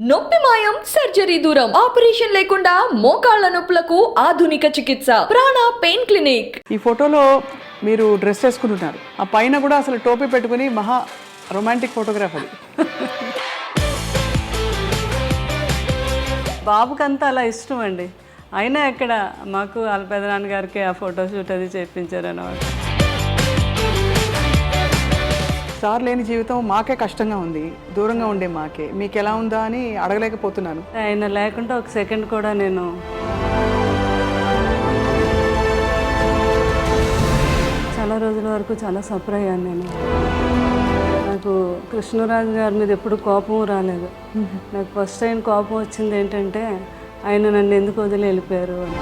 నొప్పి మాయం, సర్జరీ దూరం, ఆపరేషన్ లేకుండా మోకాళ్ల నొప్పులకు ఆధునిక చికిత్స ప్రాణ పెయిన్ క్లినిక్. ఈ ఫోటోలో మీరు డ్రెస్ వేసుకుంటున్నారు, ఆ పైన కూడా అసలు టోపీ పెట్టుకుని మహా రొమాంటిక్ ఫోటోగ్రాఫ్ అది. బాబుకంతా అలా ఇష్టం అండి. అయినా ఎక్కడ మాకు వాళ్ళ పెదనాన్నగారికి ఆ ఫోటోషూట్ అది చేయించారు అన్నమాట. సార్ లేని జీవితం మాకే కష్టంగా ఉంది, దూరంగా ఉండే మాకే. మీకు ఎలా ఉందా అని అడగలేకపోతున్నాను. ఆయన లేకుండా ఒక సెకండ్ కూడా నేను చాలా రోజుల వరకు చాలా సఫర్ అయ్యాను నేను. నాకు కృష్ణరాజు గారి మీద ఎప్పుడు కోపం రాలేదు. నాకు ఫస్ట్ టైం కోపం వచ్చింది ఏంటంటే ఆయన నన్ను ఎందుకు వదిలి వెళ్ళిపోయారు అని.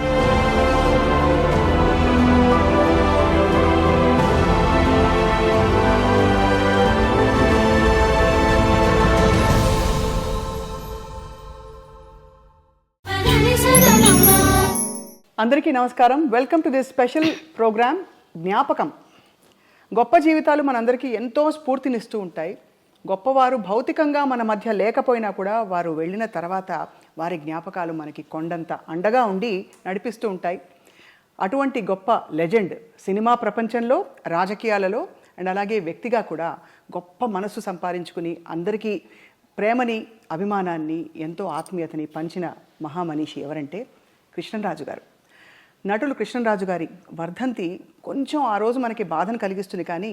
అందరికీ నమస్కారం. Welcome to this special programme Gnapakam. గొప్ప జీవితాలు మనందరికీ ఎంతో స్ఫూర్తినిస్తూ ఉంటాయి. గొప్పవారు భౌతికంగా మన మధ్య లేకపోయినా కూడా వారు వెళ్ళిన తర్వాత వారి జ్ఞాపకాలు మనకి కొండంత అండగా ఉండి నడిపిస్తూ ఉంటాయి. అటువంటి గొప్ప లెజెండ్ సినిమా ప్రపంచంలో, రాజకీయాలలో అండ్ అలాగే వ్యక్తిగా కూడా గొప్ప మనసు సంపాదించుకుని అందరికీ ప్రేమని, అభిమానాన్ని, ఎంతో ఆత్మీయతని పంచిన మహామనీషి ఎవరంటే కృష్ణరాజు గారు. నటులు కృష్ణరాజు గారి వర్ధంతి కొంచెం ఆ రోజు మనకి బాధను కలిగిస్తుంది. కానీ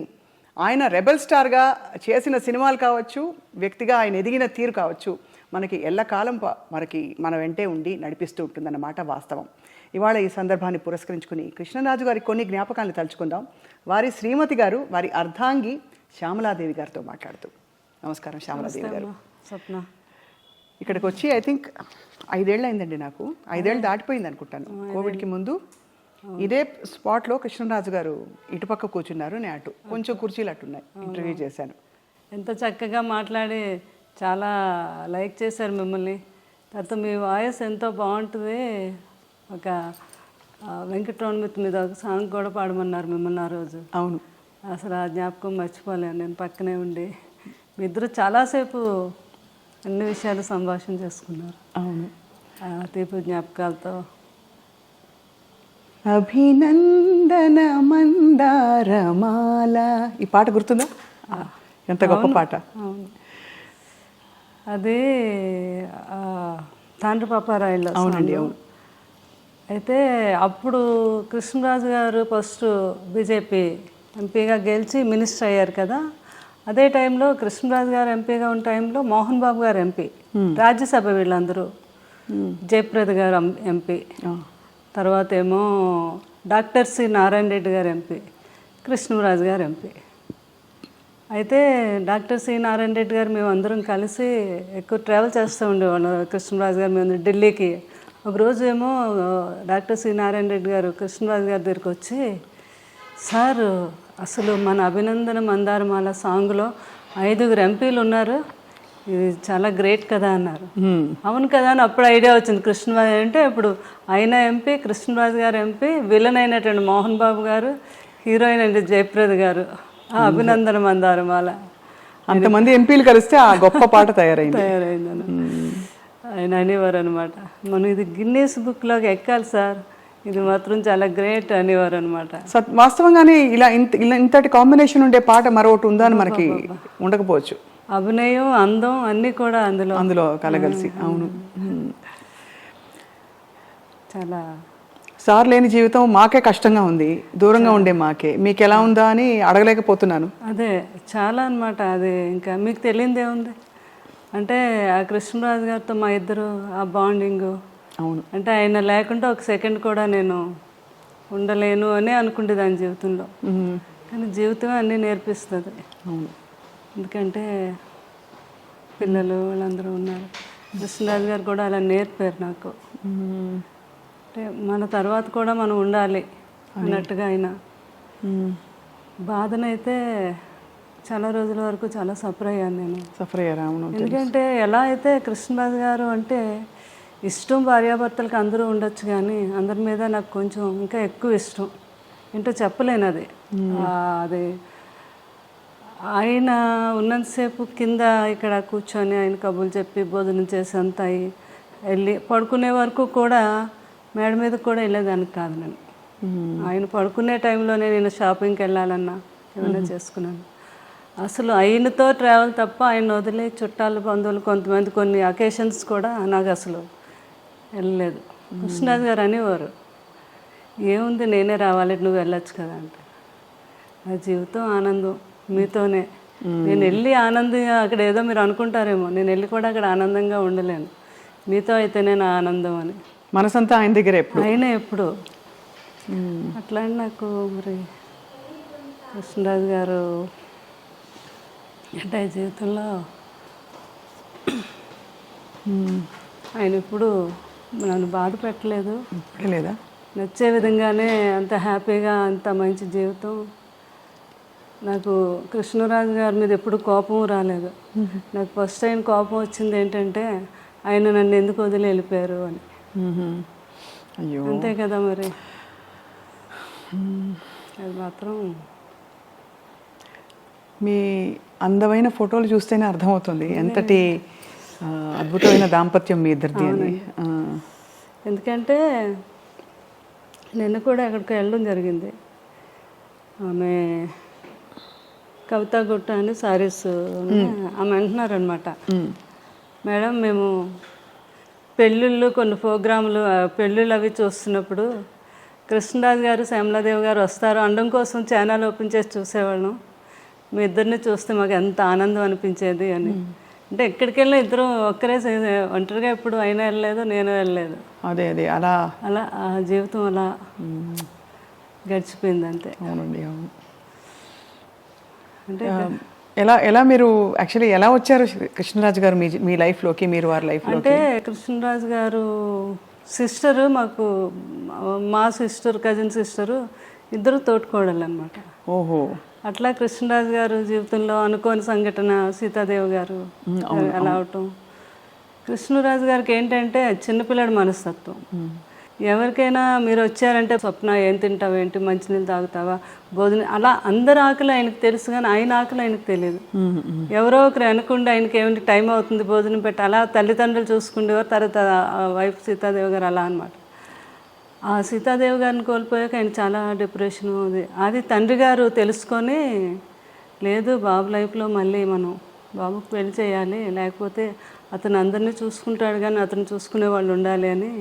ఆయన రెబెల్ స్టార్గా చేసిన సినిమాలు కావచ్చు, వ్యక్తిగా ఆయన ఎదిగిన తీరు కావచ్చు, మనకి ఎల్లకాలం మన వెంటే ఉండి నడిపిస్తూ ఉంటుందన్నమాట వాస్తవం. ఇవాళ ఈ సందర్భాన్ని పురస్కరించుకుని కృష్ణరాజు గారి కొన్ని జ్ఞాపకాలను తలుచుకుందాం. వారి శ్రీమతి గారు, వారి అర్ధాంగి శ్యామలాదేవి గారితో మాట్లాడుతూ. నమస్కారం శ్యామలాదేవి గారు. స్వప్న, ఇక్కడికి వచ్చి ఐ థింక్ 5 ఏళ్ళు అయిందండి. నాకు 5 ఏళ్ళు దాటిపోయింది అనుకుంటాను. కోవిడ్కి ముందు ఇదే స్పాట్లో కృష్ణరాజు గారు ఇటుపక్క కూర్చున్నారు, నేను అటు. కొంచెం కుర్చీలు అట్టున్నాయి. ఇంటర్వ్యూ చేశాను. ఎంత చక్కగా మాట్లాడి చాలా లైక్ చేశారు మిమ్మల్ని. తర్వాత మీ వాయిస్ ఎంతో బాగుంటుంది. ఒక వెంకటరమణ మీద ఒక సాంగ్ కూడా పాడమన్నారు మిమ్మల్ని ఆ రోజు. అవును, అసలు ఆ జ్ఞాపకం మర్చిపోలేను. నేను పక్కనే ఉండి మీ ఇద్దరు చాలాసేపు అన్ని విషయాలు సంభాషణ చేసుకున్నారు. అవును, తీపి జ్ఞాపకాలతో. అభినందన మందారమాల, ఈ పాట గుర్తుందా? ఎంత గొప్ప పాట. అవును, అది తాండ్రి పాపారాయుల్లో. అవునండి, అవును. అయితే అప్పుడు కృష్ణరాజు గారు ఫస్ట్ బీజేపీ ఎంపీగా గెలిచి మినిస్టర్ అయ్యారు కదా. అదే టైంలో కృష్ణరాజు గారు ఎంపీగా ఉన్న టైంలో మోహన్ బాబు గారు ఎంపీ, రాజ్యసభ వీళ్ళందరూ. జయప్రద గారు ఎంపీ, తర్వాత ఏమో డాక్టర్ సి నారాయణ రెడ్డి గారు ఎంపీ, కృష్ణరాజు గారు ఎంపీ. అయితే డాక్టర్ సి నారాయణ రెడ్డి గారు మేము అందరం కలిసి ఎక్కువ ట్రావెల్ చేస్తూ ఉండేవాళ్ళం. కృష్ణరాజు గారు మేము ఢిల్లీకి. ఒకరోజు ఏమో డాక్టర్ సి నారాయణ రెడ్డి గారు కృష్ణరాజు గారి దగ్గరికి వచ్చి, సార్ అసలు మన అభినందన మందారమాల సాంగ్లో 5 ఎంపీలు ఉన్నారు, ఇది చాలా గ్రేట్ కదా అన్నారు. అవును కదా అని అప్పుడు ఐడియా వచ్చింది. కృష్ణరాజు అంటే ఇప్పుడు ఆయన ఎంపీ, కృష్ణరాజు గారు ఎంపీ, విలన్ అయినటువంటి మోహన్ బాబు గారు, హీరోయిన్ అంటే జయప్రద గారు. అభినందన మందారమాల, అంతమంది ఎంపీలు కలిస్తే ఆ గొప్ప పాట తయారైందని ఆయన అనేవారు అనమాట. మనం ఇది గిన్నీస్ బుక్లోకి ఎక్కాలి సార్, ఇది మాత్రం చాలా గ్రేట్ అనేవారు అనమాట. వాస్తవంగానే ఇంతటి కాంబినేషన్ ఉండే పాట మరొకటి ఉందా అని మనకి ఉండకపోవచ్చు. అభినయం, అందం అన్నీ కూడా అందులో కలగలిసి. అవును, చాలా. సార్ లేని జీవితం మాకే కష్టంగా ఉంది, దూరంగా ఉండే మాకే. మీకు ఎలా ఉందా అని అడగలేకపోతున్నాను. అదే చాలా అనమాట. అది ఇంకా మీకు తెలియదే ఉంది అంటే ఆ కృష్ణరాజు గారితో మా ఇద్దరు ఆ బాండింగ్. అవును, అంటే ఆయన లేకుండా ఒక సెకండ్ కూడా నేను ఉండలేను అని అనుకుంటే దాని జీవితంలో. కానీ జీవితం అన్నీ నేర్పిస్తుంది. అవును, ఎందుకంటే పిల్లలు వాళ్ళందరూ ఉన్నారు. కృష్ణరాజు గారు కూడా అలా నేర్పారు నాకు. అంటే మన తర్వాత కూడా మనం ఉండాలి అన్నట్టుగా ఆయన. బాధనైతే చాలా రోజుల వరకు చాలా సఫర్ అయ్యాను నేను. సఫర్ అయ్యారా? అవును. ఎందుకంటే ఎలా అయితే కృష్ణరాజు గారు అంటే ఇష్టం భార్యాభర్తలకు అందరూ ఉండొచ్చు, కానీ అందరి మీద నాకు కొంచెం ఇంకా ఎక్కువ ఇష్టం. ఏంటో చెప్పలేను అది. అది ఆయన ఉన్నంతసేపు కింద ఇక్కడ కూర్చొని ఆయన కబుర్లు చెప్పి భోజనం చేసి అంతా వెళ్ళి పడుకునే వరకు కూడా మేడ మీద కూడా వెళ్ళేదానికి కాదు నేను. ఆయన పడుకునే టైంలోనే నేను షాపింగ్కి వెళ్ళాలన్నా ఏమైనా చేసుకున్నాను. అసలు ఆయనతో ట్రావెల్ తప్ప ఆయన వదిలే చుట్టాలు బంధువులు కొంతమంది కొన్ని అకేషన్స్ కూడా నాకు అసలు వెళ్ళలేదు. కృష్ణరాజు గారు అనేవారు, ఏముంది నేనే రావాలి నువ్వు వెళ్ళొచ్చు కదా అంటే. నా జీవితం ఆనందం మీతోనే. నేను వెళ్ళి ఆనందంగా అక్కడ ఏదో మీరు అనుకుంటారేమో, నేను వెళ్ళి కూడా అక్కడ ఆనందంగా ఉండలేను, మీతో అయితేనే నా ఆనందం అని. మనసంతా ఆయన దగ్గరే ఎప్పుడు. అయినా ఎప్పుడు అట్లా అని నాకు మరి కృష్ణరాజు గారు అంటే జీవితంలో ఆయన ఇప్పుడు నన్ను బాధ పెట్టలేదు, లేదా నచ్చే విధంగానే అంత హ్యాపీగా అంత మంచి జీవితం. నాకు కృష్ణరాజు గారి మీద ఎప్పుడు కోపం రాలేదు. నాకు ఫస్ట్ టైం కోపం వచ్చింది ఏంటంటే ఆయన నన్ను ఎందుకు వదిలి వెళ్ళిపోయారు అని. అయ్యో అంతే కదా మరి. అది మాత్రం మీ అందమైన ఫోటోలు చూస్తేనే అర్థమవుతుంది ఎంతటి అద్భుతమైన దాంపత్యం మీ ఇద్దరిది అని. ఎందుకంటే నిన్న కూడా అక్కడికి వెళ్ళడం జరిగింది. ఆమె కవితా గుట్ట అని సారీస్ ఆమె అంటున్నారనమాట, మేడం మేము పెళ్ళిళ్ళు కొన్ని ప్రోగ్రాములు పెళ్ళిళ్ళు అవి చూస్తున్నప్పుడు కృష్ణరాజు గారు శ్యామలాదేవి గారు వస్తారు అనడం కోసం ఛానల్ ఓపెన్ చేసి చూసేవాళ్ళం. మీ ఇద్దరిని చూస్తే మాకు ఎంత ఆనందం అనిపించేది అని. అంటే ఎక్కడికి వెళ్ళినా ఇద్దరు ఒక్కరే ఒంటరిగా ఎప్పుడు అయినా వెళ్ళలేదు, నేను వెళ్ళలేదు. అదే అదే అలా అలా ఆ జీవితం అలా గడిచిపోయింది అంతే. అవునండి అవును. అంటే ఎలా ఎలా మీరు యాక్చువల్లీ ఎలా వచ్చారు కృష్ణరాజు గారు మీ లైఫ్లోకి, మీరు వారి లైఫ్లో? అంటే కృష్ణరాజు గారు సిస్టరు, మాకు మా సిస్టర్ కజిన్ సిస్టరు ఇద్దరు తోటికోడళ్ళు అనమాట. ఓహో. అట్లా కృష్ణరాజు గారు జీవితంలో అనుకోని సంఘటన సీతాదేవి గారు అలా అవటం. కృష్ణరాజు గారికి ఏంటంటే చిన్నపిల్లడి మనస్తత్వం. ఎవరికైనా మీరు వచ్చారంటే స్వప్న ఏం తింటావు, ఏంటి మంచినీళ్ళు తాగుతావా, భోజనం, అలా అందరి ఆకలి ఆయనకు తెలుసు కానీ ఆయన ఆకలి ఆయనకు తెలియదు. ఎవరో ఒకరు అనుకుంటే ఆయనకి ఏమిటి టైం అవుతుంది భోజనం పెట్టి అలా తల్లిదండ్రులు చూసుకునేవారు. తర్వాత వైఫ్ సీతాదేవి గారు అలా అనమాట. ఆ సీతాదేవి గారిని కోల్పోయాక ఆయన చాలా డిప్రెషన్ ఉంది. అది తండ్రి గారు తెలుసుకొని, లేదు బాబు లైఫ్లో మళ్ళీ మనం బాబుకు పెళ్లి చేయాలి, లేకపోతే అతను అందరినీ చూసుకుంటాడు కానీ అతను చూసుకునే వాళ్ళు ఉండాలి అని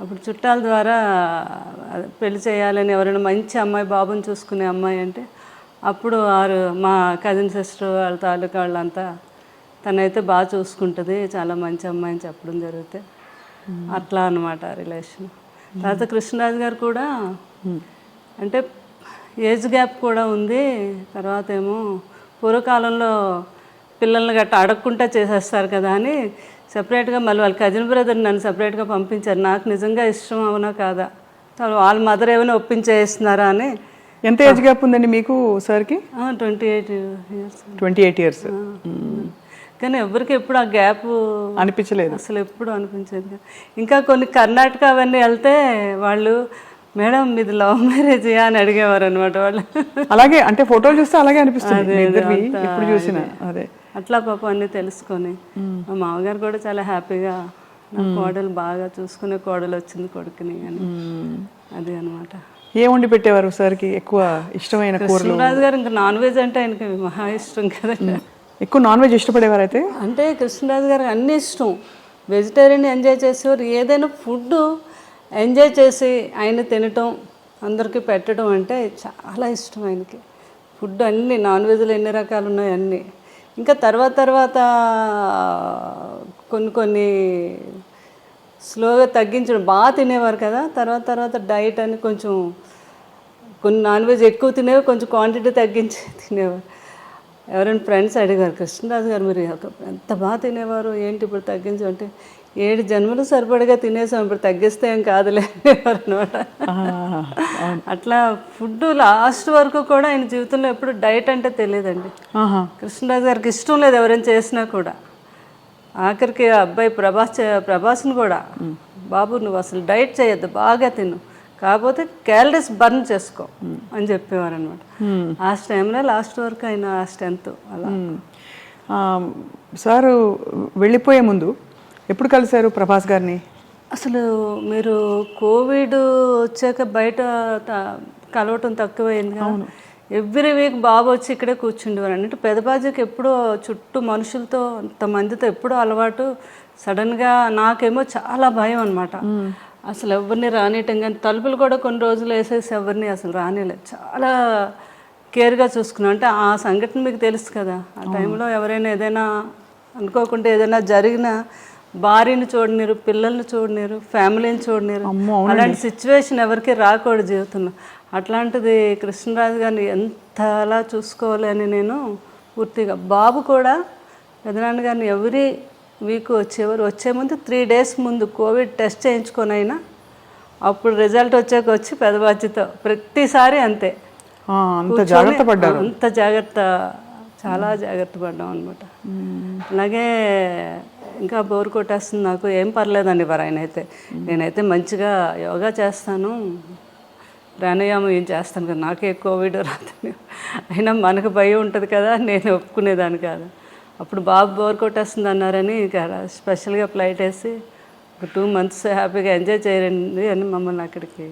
అప్పుడు చుట్టాల ద్వారా పెళ్లి చేయాలని, ఎవరైనా మంచి అమ్మాయి బాబుని చూసుకునే అమ్మాయి అంటే అప్పుడు మా కజిన్ సిస్టర్ వాళ్ళ తాలూకా వాళ్ళంతా తనైతే బాగా చూసుకుంటుంది, చాలా మంచి అమ్మాయి అని చెప్పడం జరిగితే అట్లా అనమాట రిలేషన్. తర్వాత కృష్ణరాజు గారు కూడా అంటే ఏజ్ గ్యాప్ కూడా ఉంది. తర్వాత ఏమో పూర్వకాలంలో పిల్లల్ని గట్ట అడగకుండా చేసేస్తారు కదా అని సపరేట్గా మళ్ళీ వాళ్ళ కజిన్ బ్రదర్ నన్ను సపరేట్గా పంపించారు. నాకు నిజంగా ఇష్టం అవునా కాదా, వాళ్ళ మదర్ ఏమైనా ఒప్పించేస్తున్నారా అని. ఎంత ఏజ్ గ్యాప్ ఉందండి మీకు సార్కి? 28 years. 28 years. కానీ ఎవరికి ఎప్పుడు ఆ గ్యాప్ అనిపించలేదు, అసలు ఎప్పుడు అనిపించేది. ఇంకా కొన్ని కర్ణాటక అవన్నీ వెళ్తే వాళ్ళు, మేడం మీది లవ్ మ్యారేజ్ అని అడిగేవారు అనమాట వాళ్ళు. అలాగే అంటే ఫోటోలు చూస్తే అలాగే అనిపిస్తుంది ఇప్పుడు చూసిన. అదే అట్లా పాపం అన్నీ తెలుసుకొని మా మామగారు కూడా చాలా హ్యాపీగా నా కోడలు బాగా చూసుకునే కోడలు వచ్చింది కొడుకుని అని. అది అనమాట. ఏం వండి పెట్టేవారు సార్కి ఎక్కువ ఇష్టమైన కూరలు? కృష్ణరాజు గారు ఇంకా నాన్ వెజ్ అంటే ఆయనకి మహా ఇష్టం కదా. ఎక్కువ నాన్ వెజ్ ఇష్టపడేవారు అయితే? అంటే కృష్ణరాజు గారికి అన్నీ ఇష్టం. వెజిటేరియన్ ఎంజాయ్ చేసేవారు. ఏదైనా ఫుడ్ ఎంజాయ్ చేసి ఆయన తినటం, అందరికీ పెట్టడం అంటే చాలా ఇష్టం ఆయనకి. ఫుడ్ అన్నీ నాన్ వెజ్లో ఎన్ని రకాలు ఉన్నాయి అన్నీ. ఇంకా తర్వాత కొన్ని స్లోగా తగ్గించడం. బాగా తినేవారు కదా, తర్వాత డైట్ అని కొంచెం కొన్ని నాన్ వెజ్ ఎక్కువ తినేవారు, కొంచెం క్వాంటిటీ తగ్గించి తినేవారు. ఎవరైనా ఫ్రెండ్స్ అడిగారు, కృష్ణరాజు గారు మీరు ఎంత బాగా తినేవారు ఏంటి ఇప్పుడు తగ్గించు అంటే, 7 జన్మలు సరిపడగా తినేసాం, ఇప్పుడు తగ్గిస్తే ఏం కాదులే అనేవారు అనమాట. అట్లా ఫుడ్ లాస్ట్ వరకు కూడా ఆయన జీవితంలో ఎప్పుడు డైట్ అంటే తెలియదండి. కృష్ణరాజు గారికి ఇష్టం లేదు ఎవరైనా చేసినా కూడా. ఆఖరికి అబ్బాయి ప్రభాస్ని కూడా, బాబు నువ్వు అసలు డైట్ చేయొద్దు, బాగా తిను, కాకపోతే క్యాలరీస్ బర్న్ చేసుకో అని చెప్పేవారు అనమాట. ఆ టైంలో లాస్ట్ వరకు ఆయన ఆ స్ట్రెంత్ అలా. సార్ వెళ్ళిపోయే ముందు ఎప్పుడు కలిశారు ప్రభాస్ గారిని? అసలు మీరు కోవిడ్ వచ్చాక బయట కలవటం తక్కువైంది. ఎవ్రీ వీక్ బాబు వచ్చి ఇక్కడే కూర్చుండేవారు. అంటే పెదబాజీకి ఎప్పుడూ చుట్టూ మనుషులతో అంతమందితో ఎప్పుడూ అలవాటు. సడన్గా నాకేమో చాలా భయం అనమాట. అసలు ఎవరిని రానియటం కానీ తలుపులు కూడా కొన్ని రోజులు వేసేసి ఎవరిని అసలు రానిలేదు. చాలా కేర్గా చూసుకున్నాం. అంటే ఆ సంఘటన మీకు తెలుసు కదా, ఆ టైంలో ఎవరైనా ఏదైనా అనుకోకుండా ఏదైనా జరిగినా భార్యని చూడనీరు, పిల్లల్ని చూడనీరు, ఫ్యామిలీని చూడనీరు. అలాంటి సిచ్యువేషన్ ఎవరికి రాకూడదు జీవితంలో. అట్లాంటిది కృష్ణరాజు గారిని ఎంతలా చూసుకోవాలి అని నేను పూర్తిగా. బాబు కూడా పెదనాన్న గారిని ఎవరీ వీక్ వచ్చేవారు. వచ్చే ముందు 3 days ముందు కోవిడ్ టెస్ట్ చేయించుకొని అయినా అప్పుడు రిజల్ట్ వచ్చాక వచ్చి పెదబాధ్యతో ప్రతిసారి అంతే. అంత జాగ్రత్త పడ్డారు. అంత జాగ్రత్త, చాలా జాగ్రత్త పడ్డాం అనమాట. అలాగే ఇంకా బోర్ కొట్టేస్తుంది నాకు, ఏం పర్లేదండి వారు ఆయన అయితే. నేనైతే మంచిగా యోగా చేస్తాను, ప్రాణాయామం ఏం చేస్తాను కదా, నాకే కోవిడ్ రాదని. అయినా మనకు భయం ఉంటుంది కదా, నేను ఒప్పుకునేదాన్ని కాదు. అప్పుడు బాబు బోర్ కొట్టేస్తుంది అన్నారని ఇక స్పెషల్గా ఫ్లైట్ వేసి ఒక 2 months హ్యాపీగా ఎంజాయ్ చేయండి అని మమ్మల్ని అక్కడికి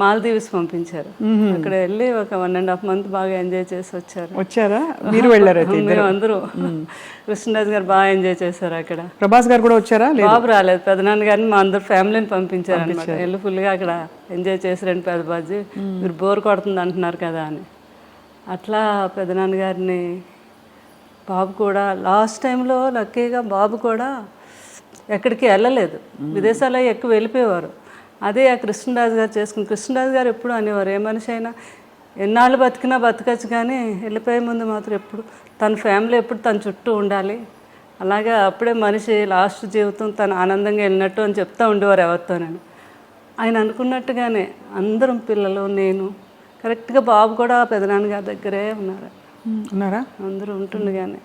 మాల్దీవ్స్ పంపించారు. అక్కడ వెళ్ళి ఒక 1.5 month బాగా ఎంజాయ్ చేసి వచ్చారా? మీరు వెళ్ళారు? మేము అందరూ. కృష్ణరాజు గారు బాగా ఎంజాయ్ చేశారు అక్కడ. ప్రభాస్ గారు కూడా వచ్చారా? బాబు రాలేదు, పెదనాన్న గారిని మా అందరు ఫ్యామిలీని పంపించారు అనమాట. వెళ్ళి ఫుల్గా అక్కడ ఎంజాయ్ చేసారండి పెదబాజీ. మీరు బోర్ కొడుతుంది అంటున్నారు కదా అని. అట్లా పెదనాన్న గారిని, బాబు కూడా లాస్ట్ టైంలో లక్కీగా బాబు కూడా ఎక్కడికి వెళ్ళలేదు, విదేశాల్లో ఎక్కువ వెళ్ళిపోయేవారు. అదే ఆ కృష్ణరాజు గారు చేసుకుని. కృష్ణరాజు గారు ఎప్పుడు అనేవారు, ఏ మనిషి అయినా ఎన్నాళ్ళు బతికినా బతకచ్చు కానీ వెళ్ళిపోయే ముందు మాత్రం ఎప్పుడు తన ఫ్యామిలీ ఎప్పుడు తన చుట్టూ ఉండాలి. అలాగే అప్పుడే మనిషి లాస్ట్ జీవితం తను ఆనందంగా వెళ్ళినట్టు అని చెప్తూ ఉండేవారు ఎవరితోనని. ఆయన అనుకున్నట్టుగానే అందరం పిల్లలు, నేను కరెక్ట్గా బాబు కూడా పెదనాన్న గారి దగ్గరే ఉన్నారా? అందరూ ఉంటుండగానే.